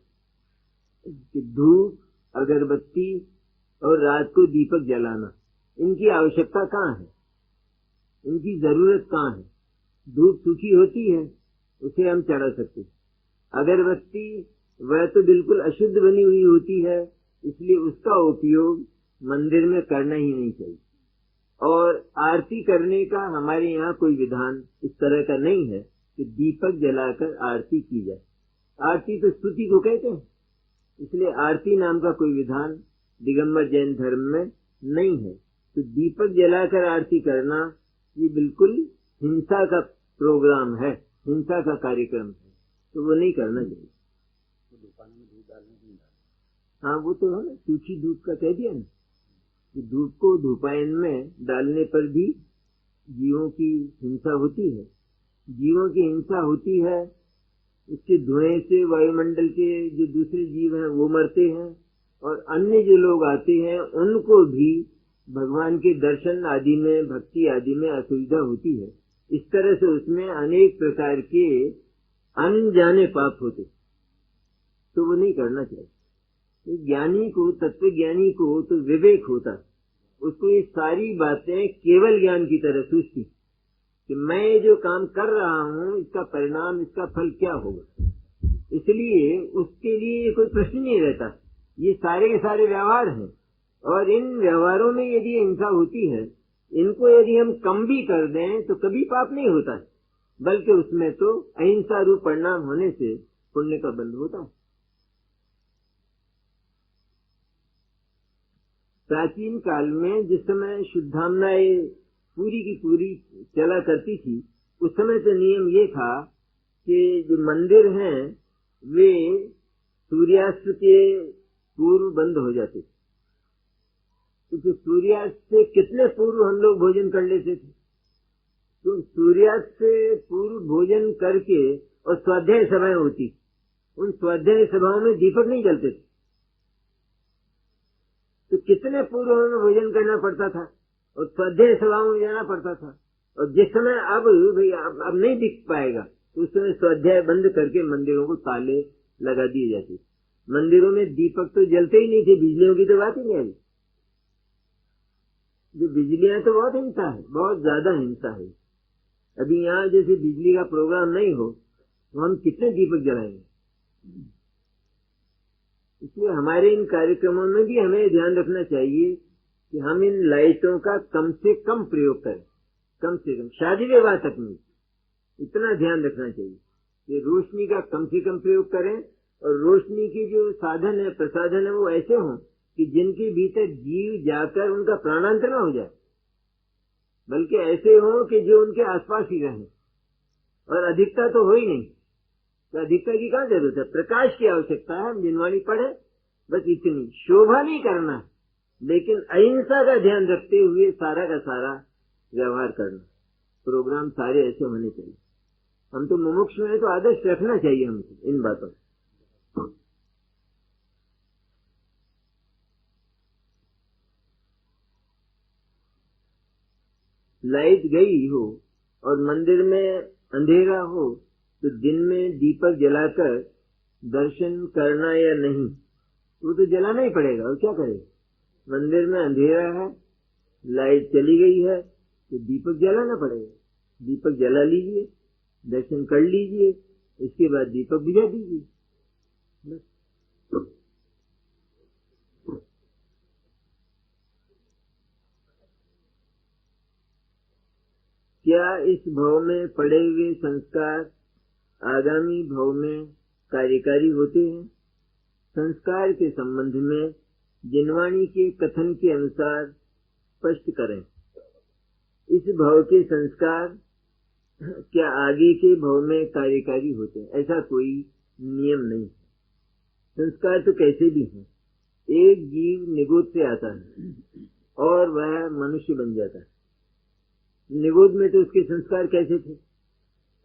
कि धूप, अगरबत्ती और रात को दीपक जलाना, इनकी आवश्यकता कहाँ है, इनकी जरूरत कहाँ है? धूप सूखी होती है, उसे हम चढ़ा सकते। अगरबत्ती वह तो बिल्कुल अशुद्ध बनी हुई होती है, इसलिए उसका उपयोग मंदिर में करना ही नहीं चाहिए। और आरती करने का हमारे यहाँ कोई विधान इस तरह का नहीं है कि दीपक जलाकर आरती की जाए। आरती तो स्तुति को कहते हैं, इसलिए आरती नाम का कोई विधान दिगंबर जैन धर्म में नहीं है। तो दीपक जलाकर आरती करना ये बिल्कुल हिंसा का प्रोग्राम है, हिंसा का कार्यक्रम है, तो वो नहीं करना चाहिए। हाँ वो तो है ना, सूखी धूप का कह दिया ना कि धूप को धूपायन में डालने पर भी जीवों की हिंसा होती है। जीवों की हिंसा होती है, उसके धुएं से वायुमंडल के जो दूसरे जीव हैं वो मरते हैं, और अन्य जो लोग आते हैं उनको भी भगवान के दर्शन आदि में, भक्ति आदि में असुविधा होती है। इस तरह से उसमें अनेक प्रकार के अनजाने पाप होते, तो वो नहीं करना चाहिए। ज्ञानी को, तत्व ज्ञानी को तो विवेक होता, उसको ये सारी बातें केवल ज्ञान की तरह सूझती कि मैं जो काम कर रहा हूँ इसका परिणाम, इसका फल क्या होगा। इसलिए उसके लिए कोई प्रश्न नहीं रहता। ये सारे के सारे व्यवहार हैं, और इन व्यवहारों में यदि हिंसा होती है, इनको यदि हम कम भी कर दें तो कभी पाप नहीं होता है, बल्कि उसमें तो अहिंसा रूप परिणाम होने से पुण्य का बंध होता है। प्राचीन काल में जिस समय शुद्धामनाएं पूरी की पूरी चला करती थी, उस समय तो नियम ये था कि जो मंदिर हैं वे सूर्यास्त के पूर्व बंद हो जाते थे। तो फिर सूर्यास्त से कितने पूर्व हम लोग भोजन कर लेते थे, तो सूर्यास्त से पूर्व भोजन करके, और स्वाध्याय सभाएं होती, उन स्वाध्याय सभाओं में दीपक नहीं जलते थे, तो कितने पूर्व हमें भोजन करना पड़ता था और स्वाध्याय सभाओं में जाना पड़ता था। और जिस समय अब भाई अब नहीं दिख पाएगा, तो उस समय स्वाध्याय बंद करके मंदिरों को ताले लगा दिए जाते। मंदिरों में दीपक तो जलते ही नहीं थे, बिजलियों की तो बात ही नहीं आई। जो बिजलियां तो बहुत हिंसा है, बहुत ज्यादा हिंसा है। अभी यहाँ जैसे बिजली का प्रोग्राम नहीं हो तो हम कितने दीपक जलाएंगे। इसलिए हमारे इन कार्यक्रमों में भी हमें ध्यान रखना चाहिए कि हम इन लाइटों का कम से कम प्रयोग करें, कम से कम। शादी विवाह तक नहीं, इतना ध्यान रखना चाहिए कि रोशनी का कम से कम प्रयोग करें, और रोशनी के जो साधन है, प्रसाधन है, वो ऐसे हों कि जिनके भीतर जीव जाकर उनका प्राणांतर न हो जाए, बल्कि ऐसे हों कि जो उनके आसपास ही रहें। और अधिकता तो हो ही नहीं, तो अधिकता की क्या जरूरत है। प्रकाश की आवश्यकता है, हम जिनवाणी पढ़े, बस इतनी। शोभा नहीं करना, लेकिन अहिंसा का ध्यान रखते हुए सारा का सारा व्यवहार करना। प्रोग्राम सारे ऐसे होने चाहिए। हम तो मुमुक्षु हैं, तो आदर्श रखना चाहिए हमको इन बातों। लाइट गई हो और मंदिर में अंधेरा हो, तो दिन में दीपक जलाकर दर्शन करना या नहीं, वो तो जलाना ही पड़ेगा, और क्या करेगा। मंदिर में अंधेरा है, लाइट चली गई है, तो दीपक जलाना पड़ेगा। दीपक जला लीजिए, दर्शन कर लीजिए, इसके बाद दीपक बुझा दीजिए, बस। क्या इस भव में पड़े हुए संस्कार आगामी भव में कार्यकारी होते हैं? संस्कार के संबंध में जिनवाणी के कथन के अनुसार स्पष्ट करें। इस भव के संस्कार क्या आगे के भव में कार्यकारी होते हैं? ऐसा कोई नियम नहीं है। संस्कार तो कैसे भी हैं। एक जीव निगोद से आता है और वह मनुष्य बन जाता है। निगोद में तो उसके संस्कार कैसे थे,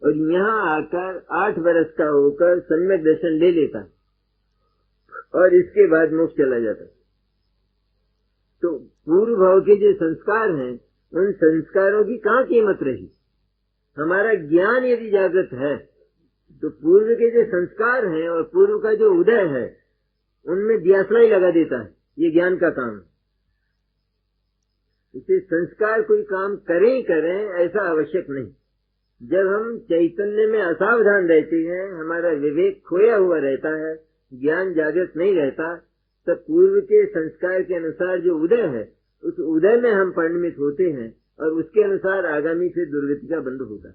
और यहाँ आकर 8 वर्ष का होकर सम्यक दर्शन ले लेता है, और इसके बाद मोक्ष चला जाता है। तो पूर्व भाव के जो संस्कार हैं, उन संस्कारों की कहाँ कीमत रही। हमारा ज्ञान यदि जागृत है, तो पूर्व के जो संस्कार हैं और पूर्व का जो उदय है, उनमें दियासला ही लगा देता है। ये ज्ञान का काम है। इसे संस्कार कोई काम करें ही करें, ऐसा आवश्यक नहीं। जब हम चैतन्य में असावधान रहते हैं, हमारा विवेक खोया हुआ रहता है, ज्ञान जागृत नहीं रहता, तब पूर्व के संस्कार के अनुसार जो उदय है, उस उदय में हम परिणमित होते हैं, और उसके अनुसार आगामी से दुर्गति का बंध होता है।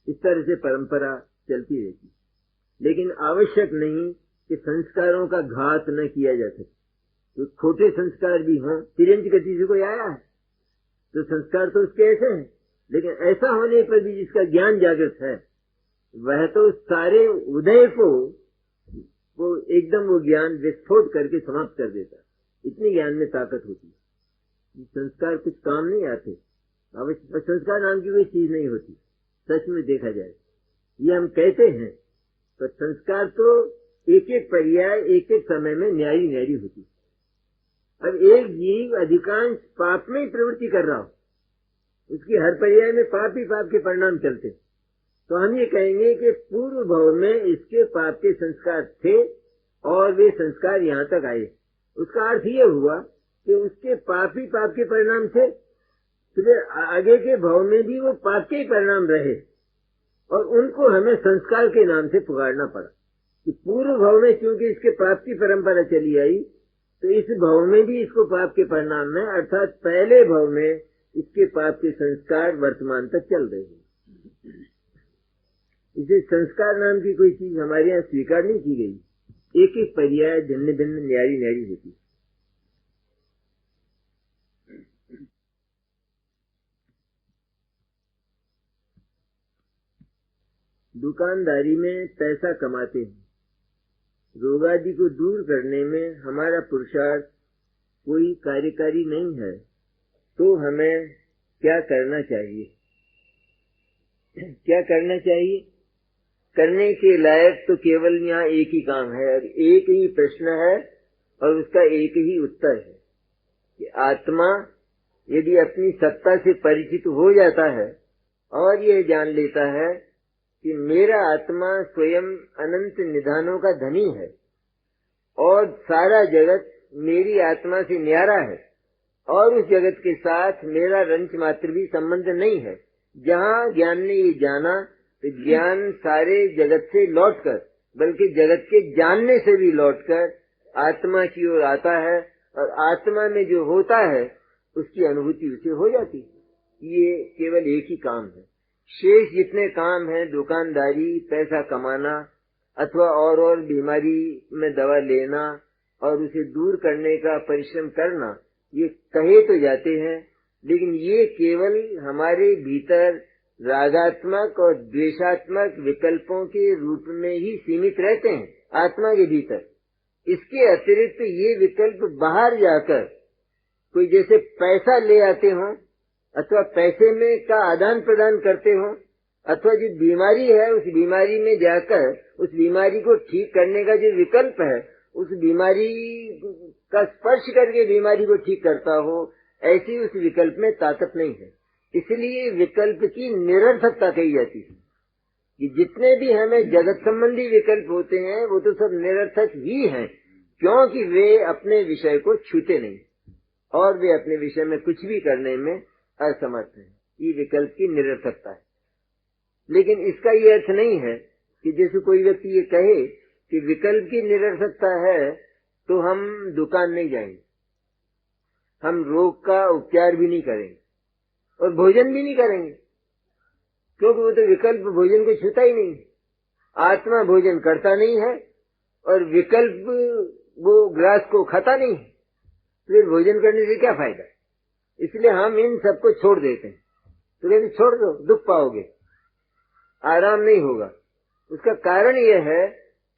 इस तरह से परंपरा चलती रहती। लेकिन आवश्यक नहीं कि संस्कारों का घात न किया जा सके। तो खोटे संस्कार भी हों, तिरंज गति से कोई आया है तो संस्कार तो उसके ऐसे हैं, लेकिन ऐसा होने पर भी जिसका ज्ञान जागृत है वह तो सारे उदय को वो एकदम वो ज्ञान विस्फोट करके समाप्त कर देता। इतनी ज्ञान में ताकत होती है। संस्कार कुछ काम नहीं आते, अवश्य संस्कार नाम की कोई चीज नहीं होती सच में देखा जाए। ये हम कहते हैं तो संस्कार तो एक एक पर्याय एक एक समय में न्यारी न्यारी होती है। अब एक जीव अधिकांश पाप में प्रवृत्ति कर रहा हो, उसकी हर पर्याय में पाप ही पाप के परिणाम चलते, तो हम ये कहेंगे कि पूर्व भाव में इसके पाप के संस्कार थे और वे संस्कार यहाँ तक आए। उसका अर्थ ये हुआ कि उसके पाप ही पाप के परिणाम थे, तो आगे के भाव में भी वो पाप के ही परिणाम रहे और उनको हमें संस्कार के नाम से पुकारना पड़ा कि पूर्व भाव में क्योंकि इसके पाप की परंपरा चली आई तो इस भाव में भी इसको पाप के परिणाम है, अर्थात पहले भाव में इसके पाप के संस्कार वर्तमान तक चल रहे हैं। इसे संस्कार नाम की कोई चीज हमारे यहाँ स्वीकार नहीं की गई। एक एक पर्याय भिन्न भिन्न न्यारी न्यारी होती। दुकानदारी में पैसा कमाते हैं, रोगादि को दूर करने में हमारा पुरुषार्थ कोई कार्यकारी नहीं है, तो हमें क्या करना चाहिए? क्या करना चाहिए? करने के लायक तो केवल यहाँ एक ही काम है और एक ही प्रश्न है और उसका एक ही उत्तर है कि आत्मा यदि अपनी सत्ता से परिचित हो जाता है और यह जान लेता है कि मेरा आत्मा स्वयं अनंत निधानों का धनी है और सारा जगत मेरी आत्मा से न्यारा है और उस जगत के साथ मेरा रंच मात्र भी संबंध नहीं है। जहाँ ज्ञान ने ये जाना तो ज्ञान सारे जगत से लौटकर बल्कि जगत के जानने से भी लौटकर आत्मा की ओर आता है और आत्मा में जो होता है उसकी अनुभूति उसे हो जाती है। ये केवल एक ही काम है। शेष जितने काम हैं, दुकानदारी, पैसा कमाना अथवा और बीमारी में दवा लेना और उसे दूर करने का परिश्रम करना, ये कहे तो जाते हैं लेकिन ये केवल हमारे भीतर रागात्मक और द्वेषात्मक विकल्पों के रूप में ही सीमित रहते हैं आत्मा के भीतर। इसके अतिरिक्त ये विकल्प बाहर जाकर कोई जैसे पैसा ले आते हों अथवा पैसे में का आदान प्रदान करते हों अथवा जो बीमारी है उस बीमारी में जाकर उस बीमारी को ठीक करने का जो विकल्प है उस बीमारी का स्पर्श करके बीमारी को ठीक करता हो, ऐसी उस विकल्प में ताकत नहीं है। इसलिए विकल्प की निरर्थकता कही जाती है कि जितने भी हमें जगत संबंधी विकल्प होते हैं वो तो सब निरर्थक ही हैं, क्योंकि वे अपने विषय को छूते नहीं और वे अपने विषय में कुछ भी करने में असमर्थ हैं। ये विकल्प की निरर्थकता है। लेकिन इसका ये अर्थ नहीं है कि जैसे कोई व्यक्ति ये कहे कि विकल्प की निरर्थकता है तो हम दुकान नहीं जाएंगे, हम रोग का उपचार भी नहीं करेंगे और भोजन भी नहीं करेंगे, क्योंकि वो तो विकल्प भोजन को छूता ही नहीं। आत्मा भोजन करता नहीं है और विकल्प वो ग्रास को खाता नहीं है, फिर भोजन करने से क्या फायदा? इसलिए हम इन सबको छोड़ देते हैं। तो कहते छोड़ दो, दुख पाओगे, आराम नहीं होगा। उसका कारण यह है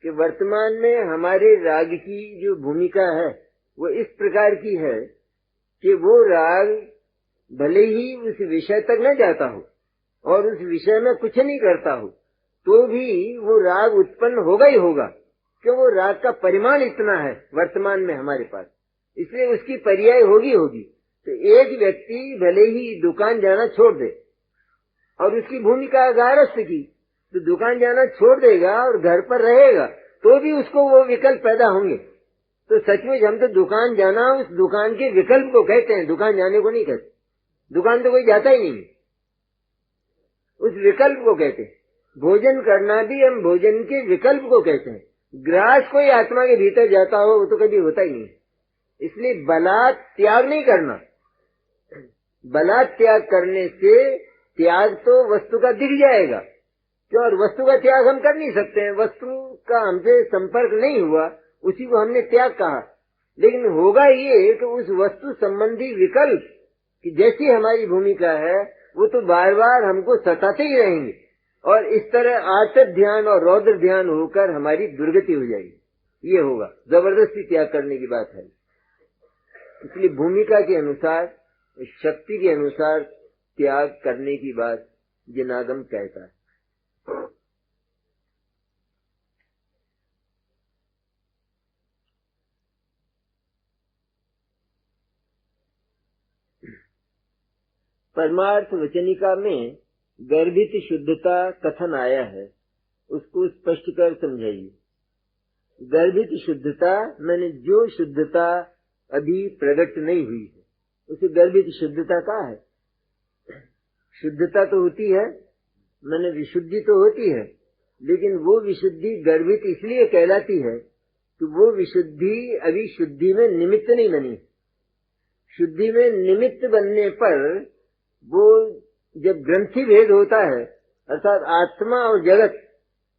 कि वर्तमान में हमारे राग की जो भूमिका है वो इस प्रकार की है कि वो राग भले ही उस विषय तक न जाता हो और उस विषय में कुछ नहीं करता हो तो भी वो राग उत्पन्न होगा ही होगा, क्यों वो राग का परिमाण इतना है वर्तमान में हमारे पास, इसलिए उसकी पर्याय होगी। तो एक व्यक्ति भले ही दुकान जाना छोड़ दे और उसकी भूमिका गारस्थ की, तो दुकान जाना छोड़ देगा और घर पर रहेगा तो भी उसको वो विकल्प पैदा होंगे। तो सचमुच हम तो दुकान जाना उस दुकान के विकल्प को कहते हैं, दुकान जाने को नहीं कहते। दुकान तो कोई जाता ही नहीं, उस विकल्प को कहते हैं। भोजन करना भी हम भोजन के विकल्प को कहते हैं। ग्रास कोई आत्मा के भीतर जाता हो वो तो कभी होता ही नहीं। इसलिए बलात् त्याग नहीं करना। बलात् त्याग करने से त्याग तो वस्तु का दिख जाएगा क्यों? और वस्तु का त्याग हम कर नहीं सकते हैं, वस्तु का हमसे संपर्क नहीं हुआ, उसी को हमने त्याग कहा। लेकिन होगा ये कि उस वस्तु संबंधी विकल्प कि जैसी हमारी भूमिका है वो तो बार बार हमको सताते ही रहेंगे, और इस तरह आर्त ध्यान और रौद्र ध्यान होकर हमारी दुर्गति हो जाएगी। ये होगा, जबरदस्ती त्याग करने की बात है। इसलिए भूमिका के अनुसार, शक्ति के अनुसार त्याग करने की बात जिनागम कहता है। परमार्थ वचनिका में गर्भित शुद्धता कथन आया है, उसको स्पष्ट कर समझाइए। गर्भित शुद्धता मैंने जो शुद्धता अभी प्रकट नहीं हुई है, उसे गर्भित शुद्धता कहा है। शुद्धता तो होती है, मैंने विशुद्धि तो होती है, लेकिन वो विशुद्धि गर्भित इसलिए कहलाती है कि वो विशुद्धि अभी शुद्धि में निमित्त नहीं बनी। शुद्धि में निमित्त बनने पर वो जब ग्रंथि भेद होता है, अर्थात आत्मा और जगत,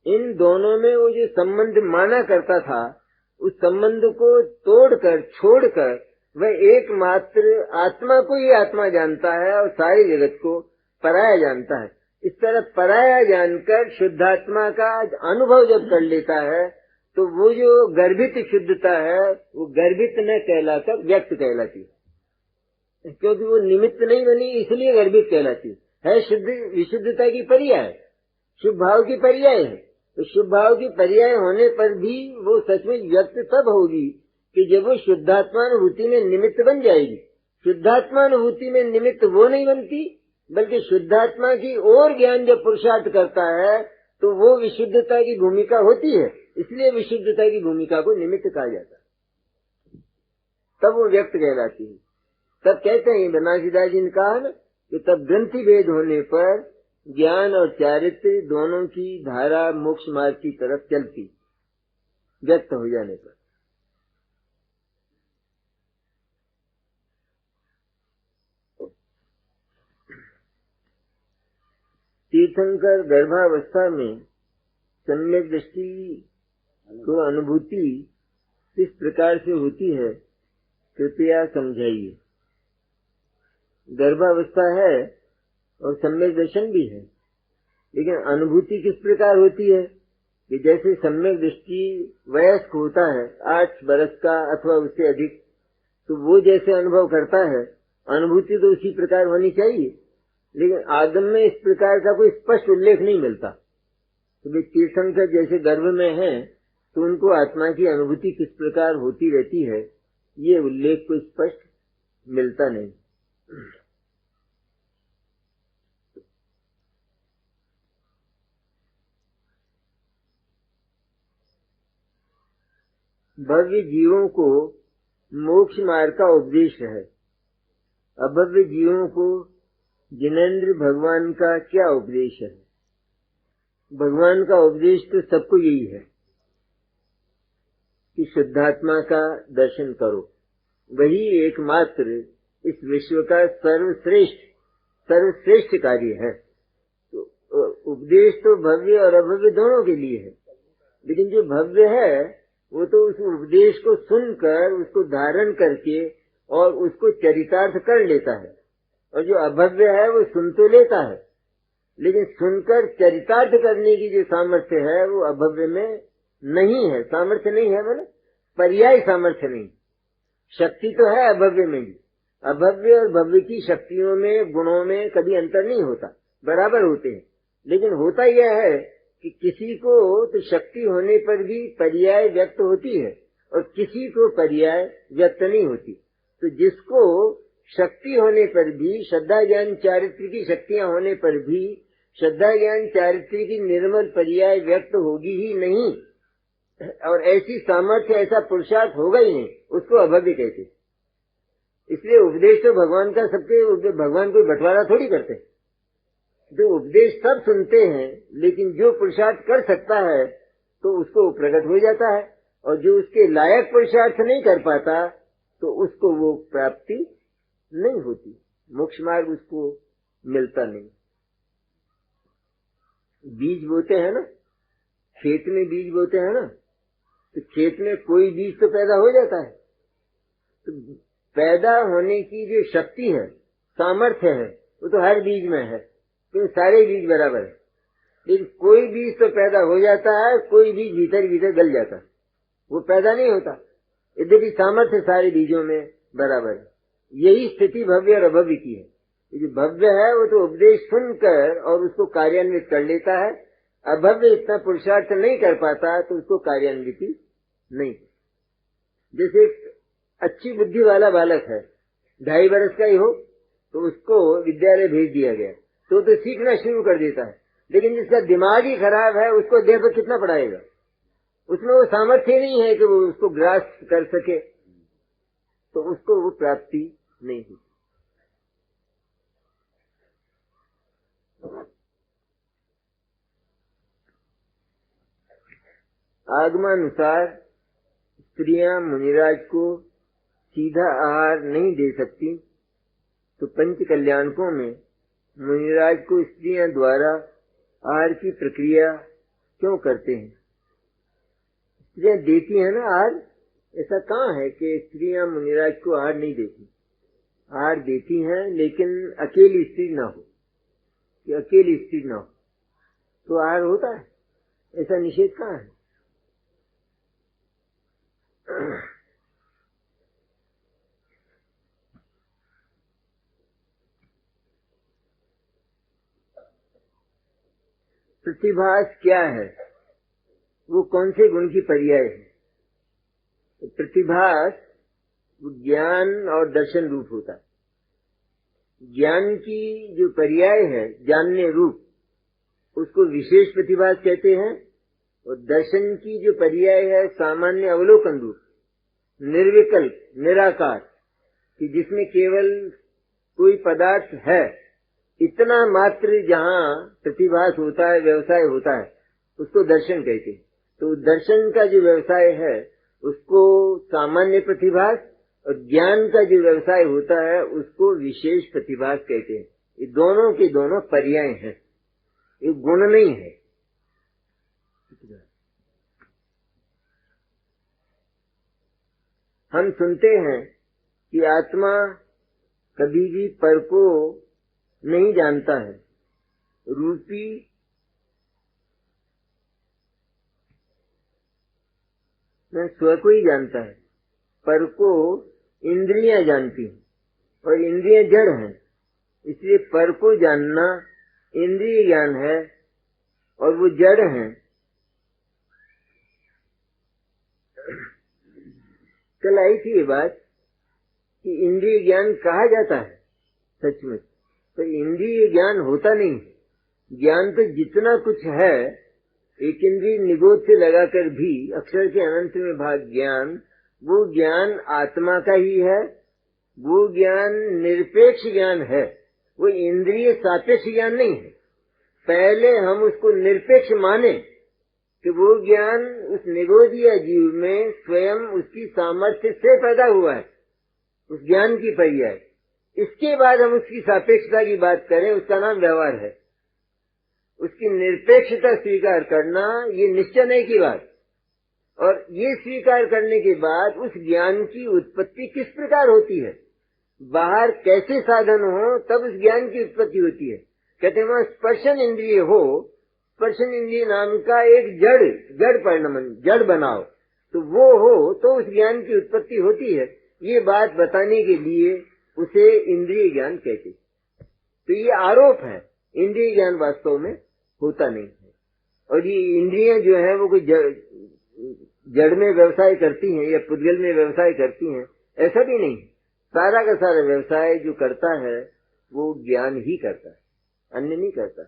इन दोनों में वो जो संबंध माना करता था, उस संबंध को तोड़कर छोड़कर वह एकमात्र आत्मा को ही आत्मा जानता है और सारी जगत को पराया जानता है। इस तरह पराया जानकर शुद्धात्मा का अनुभव जब कर लेता है तो वो जो गर्भित शुद्धता है वो गर्भित न कहलाकर व्यक्त कहलाती है, क्योंकि वो निमित्त नहीं बनी इसलिए गर्भित कहलाती है। शुद्ध विशुद्धता की पर्याय, शुभ भाव की पर्याय है। तो शुभ भाव की पर्याय होने पर भी वो सच में व्यक्त तब होगी कि जब वो शुद्धात्मानुभूति में निमित्त बन जाएगी। शुद्धात्मानुभूति में निमित्त वो नहीं बनती, बल्कि शुद्धात्मा की ओर ज्ञान जब पुरुषार्थ करता है तो वो विशुद्धता की भूमिका होती है, इसलिए विशुद्धता की भूमिका को निमित्त कहा जाता है, तब वो व्यक्त कहलाती है। तब कहते हैं बनारसीदास जी ने कहा ना कि तब ग्रंथि भेद होने पर ज्ञान और चारित्र्य दोनों की धारा मोक्ष मार्ग की तरफ चलती, व्यक्त हो जाने पर। तीर्थंकर गर्भावस्था में सम्यक दृष्टि को अनुभूति किस प्रकार से होती है, कृपया समझाइए। गर्भावस्था है और सम्यक दर्शन भी है, लेकिन अनुभूति किस प्रकार होती है कि जैसे सम्यक दृष्टि वयस्क होता है 8 बरस का अथवा उससे अधिक, तो वो जैसे अनुभव करता है अनुभूति तो उसी प्रकार होनी चाहिए, लेकिन आदम में इस प्रकार का कोई स्पष्ट उल्लेख नहीं मिलता। तो वे तीर्थंकर जैसे गर्भ में हैं तो उनको आत्मा की अनुभूति किस प्रकार होती रहती है, ये उल्लेख कोई स्पष्ट मिलता नहीं। भव्य जीवों को मोक्ष मार्ग का उपदेश है, अभव्य जीवों को जिनेंद्र भगवान का क्या उपदेश है? भगवान का उपदेश तो सबको यही है कि शुद्धात्मा का दर्शन करो, वही एकमात्र इस विश्व का सर्वश्रेष्ठ कार्य है। तो उपदेश तो भव्य और अभव्य दोनों के लिए है, लेकिन जो भव्य है वो तो उस उपदेश को सुनकर उसको धारण करके और उसको चरितार्थ कर लेता है, और जो अभव्य है वो सुन तो लेता है, लेकिन सुनकर चरितार्थ करने की जो सामर्थ्य है वो अभव्य में नहीं है। सामर्थ्य नहीं है, मतलब पर्याय सामर्थ्य नहीं। शक्ति तो है अभव्य में भी, अभव्य और भव्य की शक्तियों में गुणों में कभी अंतर नहीं होता, बराबर होते हैं। लेकिन होता यह है कि किसी को तो शक्ति होने पर भी पर्याय व्यक्त होती है और किसी को पर्याय व्यक्त नहीं होती। तो जिसको शक्ति होने पर भी, श्रद्धा ज्ञान चारित्र की शक्तियां होने पर भी श्रद्धा ज्ञान चारित्र की निर्मल पर्याय व्यक्त होगी ही नहीं, और ऐसी सामर्थ्य ऐसा पुरुषार्थ होगा ही नहीं, उसको अभव्य कहते। इसलिए उपदेश तो भगवान का सबके, भगवान कोई बंटवारा थोड़ी करते। जो उपदेश सब सुनते हैं, लेकिन जो पुरुषार्थ कर सकता है तो उसको प्रकट हो जाता है, और जो उसके लायक पुरुषार्थ नहीं कर पाता तो उसको वो प्राप्ति नहीं होती, मोक्ष मार्ग उसको मिलता नहीं। बीज बोते हैं ना, खेत में बीज बोते हैं ना, तो खेत में कोई बीज तो पैदा हो जाता है। तो पैदा होने की जो शक्ति है, सामर्थ्य है, वो तो हर बीज में है, क्योंकि सारे बीज बराबर है। लेकिन कोई बीज तो पैदा हो जाता है, कोई बीज भीतर भीतर गल जाता है, वो पैदा नहीं होता। यद्यपि सामर्थ्य सारे बीजों में बराबर है। यही स्थिति भव्य और अभव्य की है। ये जो भव्य है वो तो उपदेश सुनकर और उसको कार्यान्वित कर लेता है, अभव्य इतना पुरुषार्थ नहीं कर पाता तो उसको कार्यान्वित नहीं। जैसे एक अच्छी बुद्धि वाला बालक है, 2.5 वर्ष का ही हो, तो उसको विद्यालय भेज दिया गया तो सीखना शुरू कर देता है। लेकिन जिसका दिमाग ही खराब है उसको देह पर कितना पढ़ाएगा, उसमें वो सामर्थ्य नहीं है कि वो उसको ग्रास कर सके, तो उसको वो प्राप्ति नहीं हुई। आगमानुसार स्त्रियां मुनिराज को सीधा आहार नहीं दे सकती, तो पंच कल्याणकों में मुनिराज को स्त्रियां द्वारा आहार की प्रक्रिया क्यों करते हैं? स्त्रियां देती है ना आहार, ऐसा कहाँ है कि स्त्रियां मुनिराज को आहार नहीं देती? आहार देती हैं, लेकिन अकेली स्त्री ना हो, कि अकेली स्त्री ना हो तो आहार होता है, ऐसा निषेध कहाँ है? प्रतिभास क्या है? वो कौन से गुण की पर्याय है? प्रतिभास ज्ञान और दर्शन रूप होता है। ज्ञान की जो पर्याय है, जानने रूप, उसको विशेष प्रतिभास कहते हैं, और दर्शन की जो पर्याय है सामान्य अवलोकन रूप, निर्विकल्प, निराकार, कि जिसमें केवल कोई पदार्थ है इतना मात्र जहाँ प्रतिभास होता है, व्यवसाय होता है, उसको दर्शन कहते हैं। तो दर्शन का जो व्यवसाय है उसको सामान्य प्रतिभास, और ज्ञान का जो व्यवसाय होता है उसको विशेष प्रतिभास कहते हैं। ये दोनों के दोनों पर्याय हैं, ये गुण नहीं है। हम सुनते हैं कि आत्मा कभी भी पर को नहीं जानता है, रूपी मैं स्व को ही जानता है, पर को इंद्रियां जानती हैं, और इंद्रियां जड़ हैं, इसलिए पर को जानना इंद्रिय ज्ञान है और वो जड़ हैं। कल आई थी ये बात कि इंद्रिय ज्ञान कहा जाता है, सचमुच तो इंद्रिय ज्ञान होता नहीं है। ज्ञान तो जितना कुछ है, एक इंद्रिय निगोद से लगाकर भी अक्षर के अनंत में भाग ज्ञान, वो ज्ञान आत्मा का ही है, वो ज्ञान निरपेक्ष ज्ञान है, वो इंद्रिय सापेक्ष ज्ञान नहीं है। पहले हम उसको निरपेक्ष माने कि वो ज्ञान उस निगोदिया जीव में स्वयं उसकी सामर्थ्य से पैदा हुआ है, उस ज्ञान की पर्याय। इसके बाद हम उसकी सापेक्षता की बात करें, उसका नाम व्यवहार है। उसकी निरपेक्षता स्वीकार करना ये निश्चय की बात, और ये स्वीकार करने के बाद उस ज्ञान की उत्पत्ति किस प्रकार होती है, बाहर कैसे साधन हो तब उस ज्ञान की उत्पत्ति होती है। कहते हैं वहां स्पर्शन इंद्रिय हो, स्पर्शन इंद्रिय नाम का एक जड़ परिणमन, जड़ बनाओ, तो वो हो तो उस ज्ञान की उत्पत्ति होती है। ये बात बताने के लिए उसे इंद्रिय ज्ञान कहते। तो ये आरोप है, इंद्रिय ज्ञान वास्तव में होता नहीं है। और ये इंद्रियां जो है वो कोई जड़ में व्यवसाय करती हैं या पुद्गल में व्यवसाय करती हैं, ऐसा भी नहीं। सारा का सारा व्यवसाय जो करता है वो ज्ञान ही करता है, अन्य नहीं करता।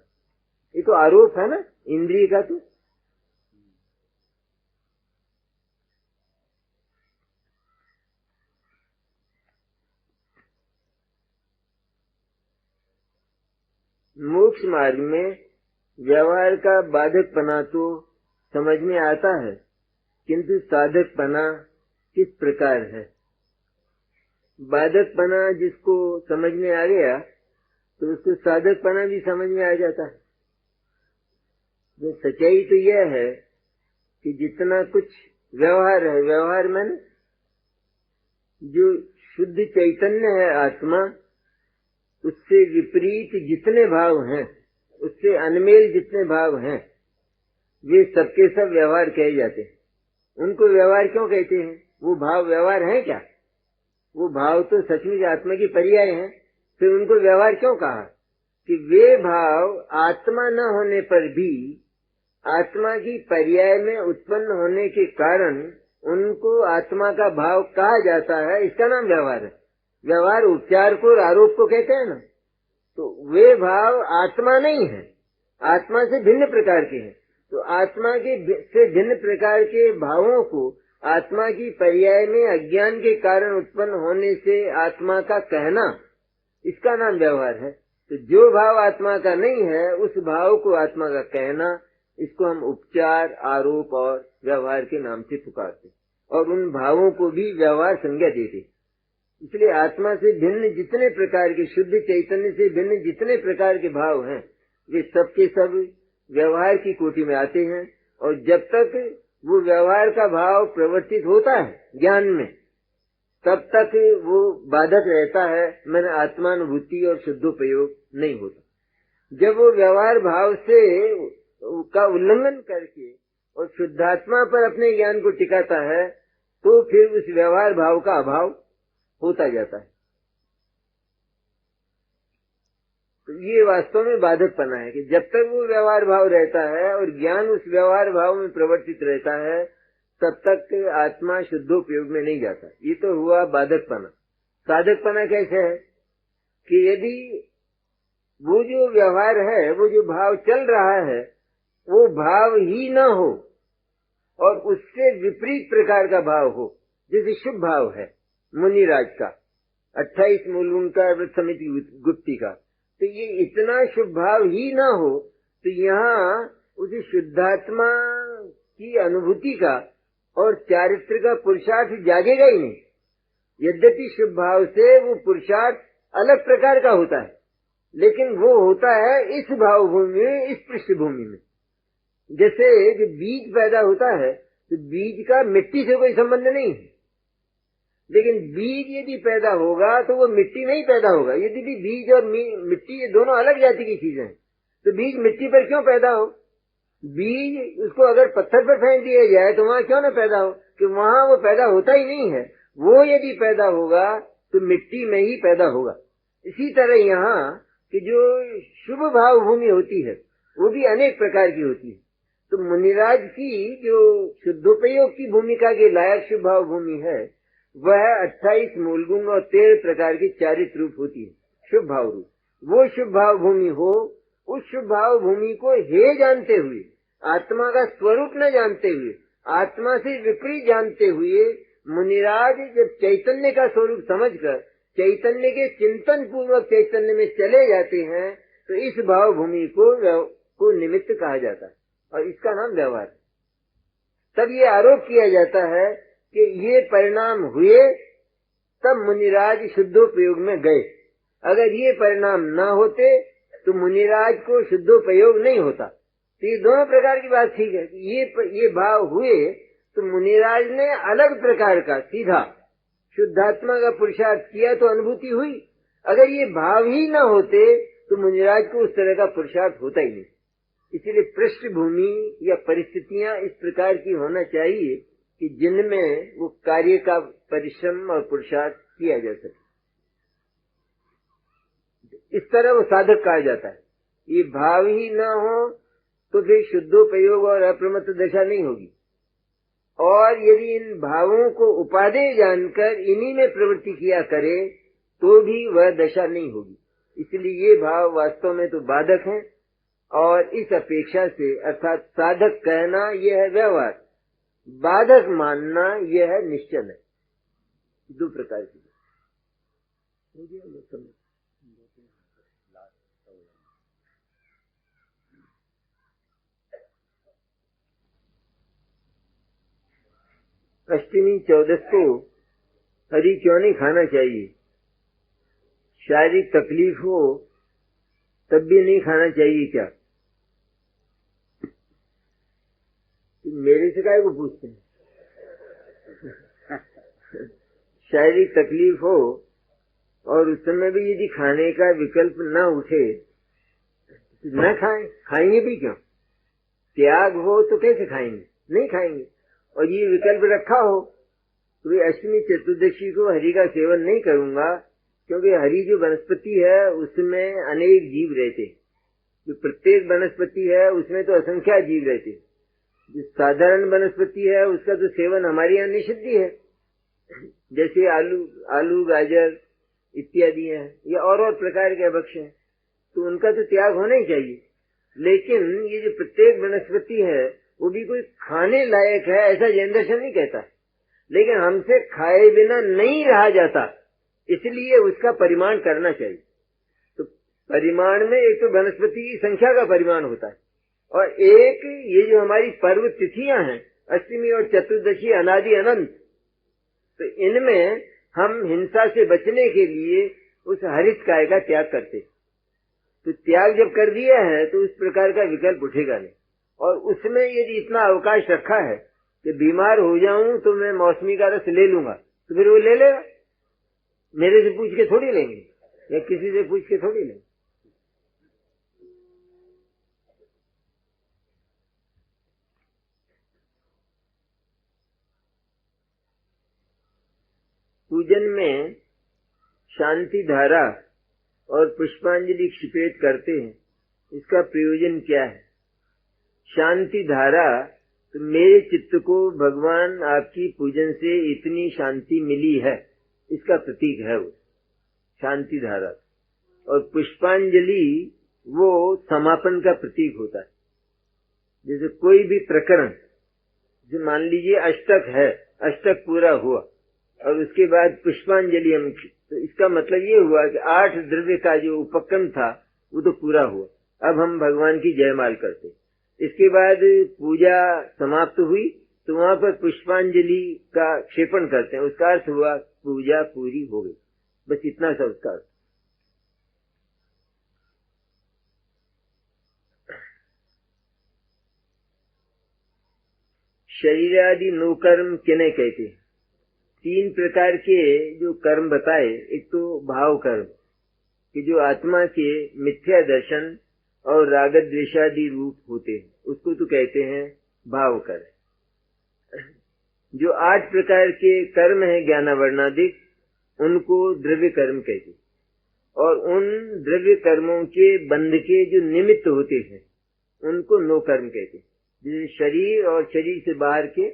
ये तो आरोप है ना इंद्रिय का। तो मोक्ष मार्ग में व्यवहार का बाधकपना तो समझ में आता है, किंतु साधकपना किस प्रकार है? बाधकपना जिसको समझ में आ गया तो उसको साधकपना भी समझ में आ जाता है। सच्चाई तो यह है कि जितना कुछ व्यवहार है, व्यवहार में जो शुद्ध चैतन्य है आत्मा, उससे विपरीत जितने भाव हैं, उससे अनमेल जितने भाव हैं, वे सबके सब व्यवहार कहे जाते हैं। उनको व्यवहार क्यों कहते हैं? वो भाव व्यवहार है क्या? वो भाव तो सचमुच आत्मा की पर्याय हैं। फिर उनको व्यवहार क्यों कहा? कि वे भाव आत्मा न होने पर भी आत्मा की पर्याय में उत्पन्न होने के कारण उनको आत्मा का भाव कहा जाता है। इसका नाम व्यवहार है। व्यवहार उपचार को, आरोप को कहते हैं ना। तो वे भाव आत्मा नहीं है, आत्मा से भिन्न प्रकार के हैं। तो आत्मा के से भिन्न प्रकार के भावों को आत्मा की पर्याय में अज्ञान के कारण उत्पन्न होने से आत्मा का कहना, इसका नाम व्यवहार है। तो जो भाव आत्मा का नहीं है, उस भाव को आत्मा का कहना, इसको हम उपचार, आरोप और व्यवहार के नाम से पुकारते, और उन भावों को भी व्यवहार संज्ञा देते। इसलिए आत्मा से भिन्न जितने प्रकार के, शुद्ध चैतन्य से भिन्न जितने प्रकार के भाव हैं, वे सबके सब व्यवहार की कोटि में आते हैं। और जब तक वो व्यवहार का भाव प्रवर्तित होता है ज्ञान में, तब तक वो बाधक रहता है, मैंने आत्मानुभूति और शुद्धोपयोग नहीं होता। जब वो व्यवहार भाव से का उल्लंघन करके और शुद्धात्मा पर अपने ज्ञान को टिकाता है, तो फिर उस व्यवहार भाव का अभाव होता जाता है। तो ये वास्तव में बाधकपना है कि जब तक वो व्यवहार भाव रहता है और ज्ञान उस व्यवहार भाव में प्रवर्तित रहता है, तब तक आत्मा शुद्धोपयोग में नहीं जाता। ये तो हुआ बाधकपना। साधकपना कैसे है? कि यदि वो जो व्यवहार है, वो जो भाव चल रहा है, वो भाव ही न हो और उससे विपरीत प्रकार का भाव हो, जैसे शुभ भाव है मुनिराज का, 28 मूल का व्रत समिति गुप्ती का, तो ये इतना शुभ भाव ही न हो, तो यहाँ उस शुद्धात्मा की अनुभूति का और चारित्र का पुरुषार्थ जागेगा ही नहीं। यद्यपि शुभ भाव से वो पुरुषार्थ अलग प्रकार का होता है, लेकिन वो होता है इस भाव भूमि में, इस पृष्ठभूमि में। जैसे जो बीज पैदा होता है, तो बीज का मिट्टी से कोई संबंध नहीं है, लेकिन बीज यदि पैदा होगा तो वो मिट्टी नहीं पैदा होगा। यदि भी बीज और मिट्टी ये दोनों अलग जाति की चीजें हैं, तो बीज मिट्टी पर क्यों पैदा हो? बीज उसको अगर पत्थर पर फेंक दिया जाए तो वहाँ क्यों न पैदा हो? कि वहाँ वो पैदा होता ही नहीं है। वो यदि पैदा होगा तो मिट्टी में ही पैदा होगा। इसी तरह यहाँ कि जो शुभ भाव भूमि होती है, वो भी अनेक प्रकार की होती है। तो मुनिराज की जो शुद्धोपयोग की भूमिका के लायक शुभ भाव भूमि है, वह 28 मूल गुण और 13 प्रकार की चारित्र रूप होती है, शुभ भाव रूप। वो शुभ भाव भूमि हो, उस शुभ भाव भूमि को हे जानते हुए, आत्मा का स्वरूप न जानते हुए, आत्मा से विपरीत जानते हुए, मुनिराज जब चैतन्य का स्वरूप समझकर चैतन्य के चिंतन पूर्वक चैतन्य में चले जाते हैं, तो इस भाव भूमि को निमित्त कहा जाता है, और इसका नाम व्यवहार। तब ये आरोप किया जाता है कि ये परिणाम हुए तब मुनिराज शुद्धोपयोग में गए। अगर ये परिणाम न होते तो मुनिराज को शुद्धोपयोग नहीं होता। तो ये दोनों प्रकार की बात ठीक है। ये भाव हुए तो मुनिराज ने अलग प्रकार का सीधा शुद्धात्मा का पुरुषार्थ किया तो अनुभूति हुई। अगर ये भाव ही न होते तो मुनिराज को उस तरह का पुरुषार्थ होता ही नहीं। इसलिए पृष्ठभूमि या परिस्थितियां इस प्रकार की होना चाहिए कि जिनमें वो कार्य का परिश्रम और पुरुषार्थ किया जा सके। इस तरह वो साधक कहा जाता है। ये भाव ही न हो तो फिर शुद्धोपयोग और अप्रमत्त दशा नहीं होगी। और यदि इन भावों को उपादेय जानकर इन्हीं में प्रवृत्ति किया करे तो भी वह दशा नहीं होगी। इसलिए ये भाव वास्तव में तो बाधक हैं, और इस अपेक्षा से अर्थात साधक कहना यह है व्यवहार, बाधक मानना यह है निश्चल है। दो प्रकार की। अष्टमी 14 को हरी क्यों नहीं खाना चाहिए? शारीरिक तकलीफ हो तब भी नहीं खाना चाहिए क्या? मेरे से काहे को पूछते हैं? शारीरिक तकलीफ हो और उस समय भी यदि खाने का विकल्प न उठे तो न खाएं, खाएंगे भी क्यों? त्याग हो तो कैसे खाएंगे? नहीं खाएंगे। और ये विकल्प रखा हो तो ये अष्टमी चतुर्दशी को हरि का सेवन नहीं करूंगा, क्योंकि हरि जो वनस्पति है उसमें अनेक जीव रहते, जो प्रत्येक वनस्पति है उसमें तो असंख्या जीव रहते। जो साधारण वनस्पति है उसका तो सेवन हमारे यहाँ निषिद्ध है, जैसे आलू गाजर इत्यादि हैं, या और प्रकार के भक्ष्य हैं, तो उनका तो त्याग होना ही चाहिए। लेकिन ये जो प्रत्येक वनस्पति है वो भी कोई खाने लायक है ऐसा जैन दर्शन नहीं कहता, लेकिन हमसे खाए बिना नहीं रहा जाता, इसलिए उसका परिमाण करना चाहिए। तो परिमाण में एक तो वनस्पति की संख्या का परिमाण होता है, और एक ये जो हमारी पर्व तिथियां हैं अष्टमी और चतुर्दशी अनादि अनंत, तो इनमें हम हिंसा से बचने के लिए उस हरित काय का त्याग करते। तो त्याग जब कर दिया है तो उस प्रकार का विकल्प उठेगा नहीं। और उसमें यदि इतना अवकाश रखा है कि बीमार हो जाऊं तो मैं मौसमी का रस ले लूंगा, तो फिर वो ले लेगा, मेरे से पूछ के थोड़ी लेंगे या किसी से पूछ के थोड़ी लेंगे। पूजन में शांति धारा और पुष्पांजलि क्षिपेत करते हैं, इसका प्रयोजन क्या है? शांति धारा, तो मेरे चित्त को भगवान आपकी पूजन से इतनी शांति मिली है, इसका प्रतीक है वो शांति धारा। और पुष्पांजलि वो समापन का प्रतीक होता है। जैसे कोई भी प्रकरण, जो मान लीजिए अष्टक है, अष्टक पूरा हुआ और उसके बाद पुष्पांजलि हम, तो इसका मतलब ये हुआ कि 8 द्रव्य का जो उपक्रम था वो तो पूरा हुआ, अब हम भगवान की जयमाल करते। इसके बाद पूजा समाप्त हुई तो वहां पर पुष्पांजलि का क्षेपण करते हैं, उसका अर्थ हुआ पूजा पूरी हो गई, बस इतना सा उसका अर्थ। शरीर आदि नो कर्म किन्हें कहते हैं? 3 प्रकार के जो कर्म बताए, एक तो भाव कर्म कि जो आत्मा के मिथ्या दर्शन और राग द्वेषादि रूप होते हैं, उसको तो कहते हैं भाव कर्म। जो 8 प्रकार के कर्म हैं ज्ञानावरणादिक, उनको द्रव्य कर्म कहते हैं। और उन द्रव्य कर्मों के बंध के जो निमित्त होते हैं उनको नो कर्म कहते हैं। जैसे शरीर और शरीर से बाहर के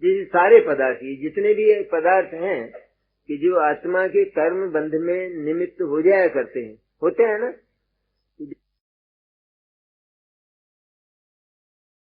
जैसे सारे पदार्थ, जितने भी पदार्थ हैं कि जो आत्मा के कर्म बंध में निमित्त हो जाया करते हैं, होते हैं ना,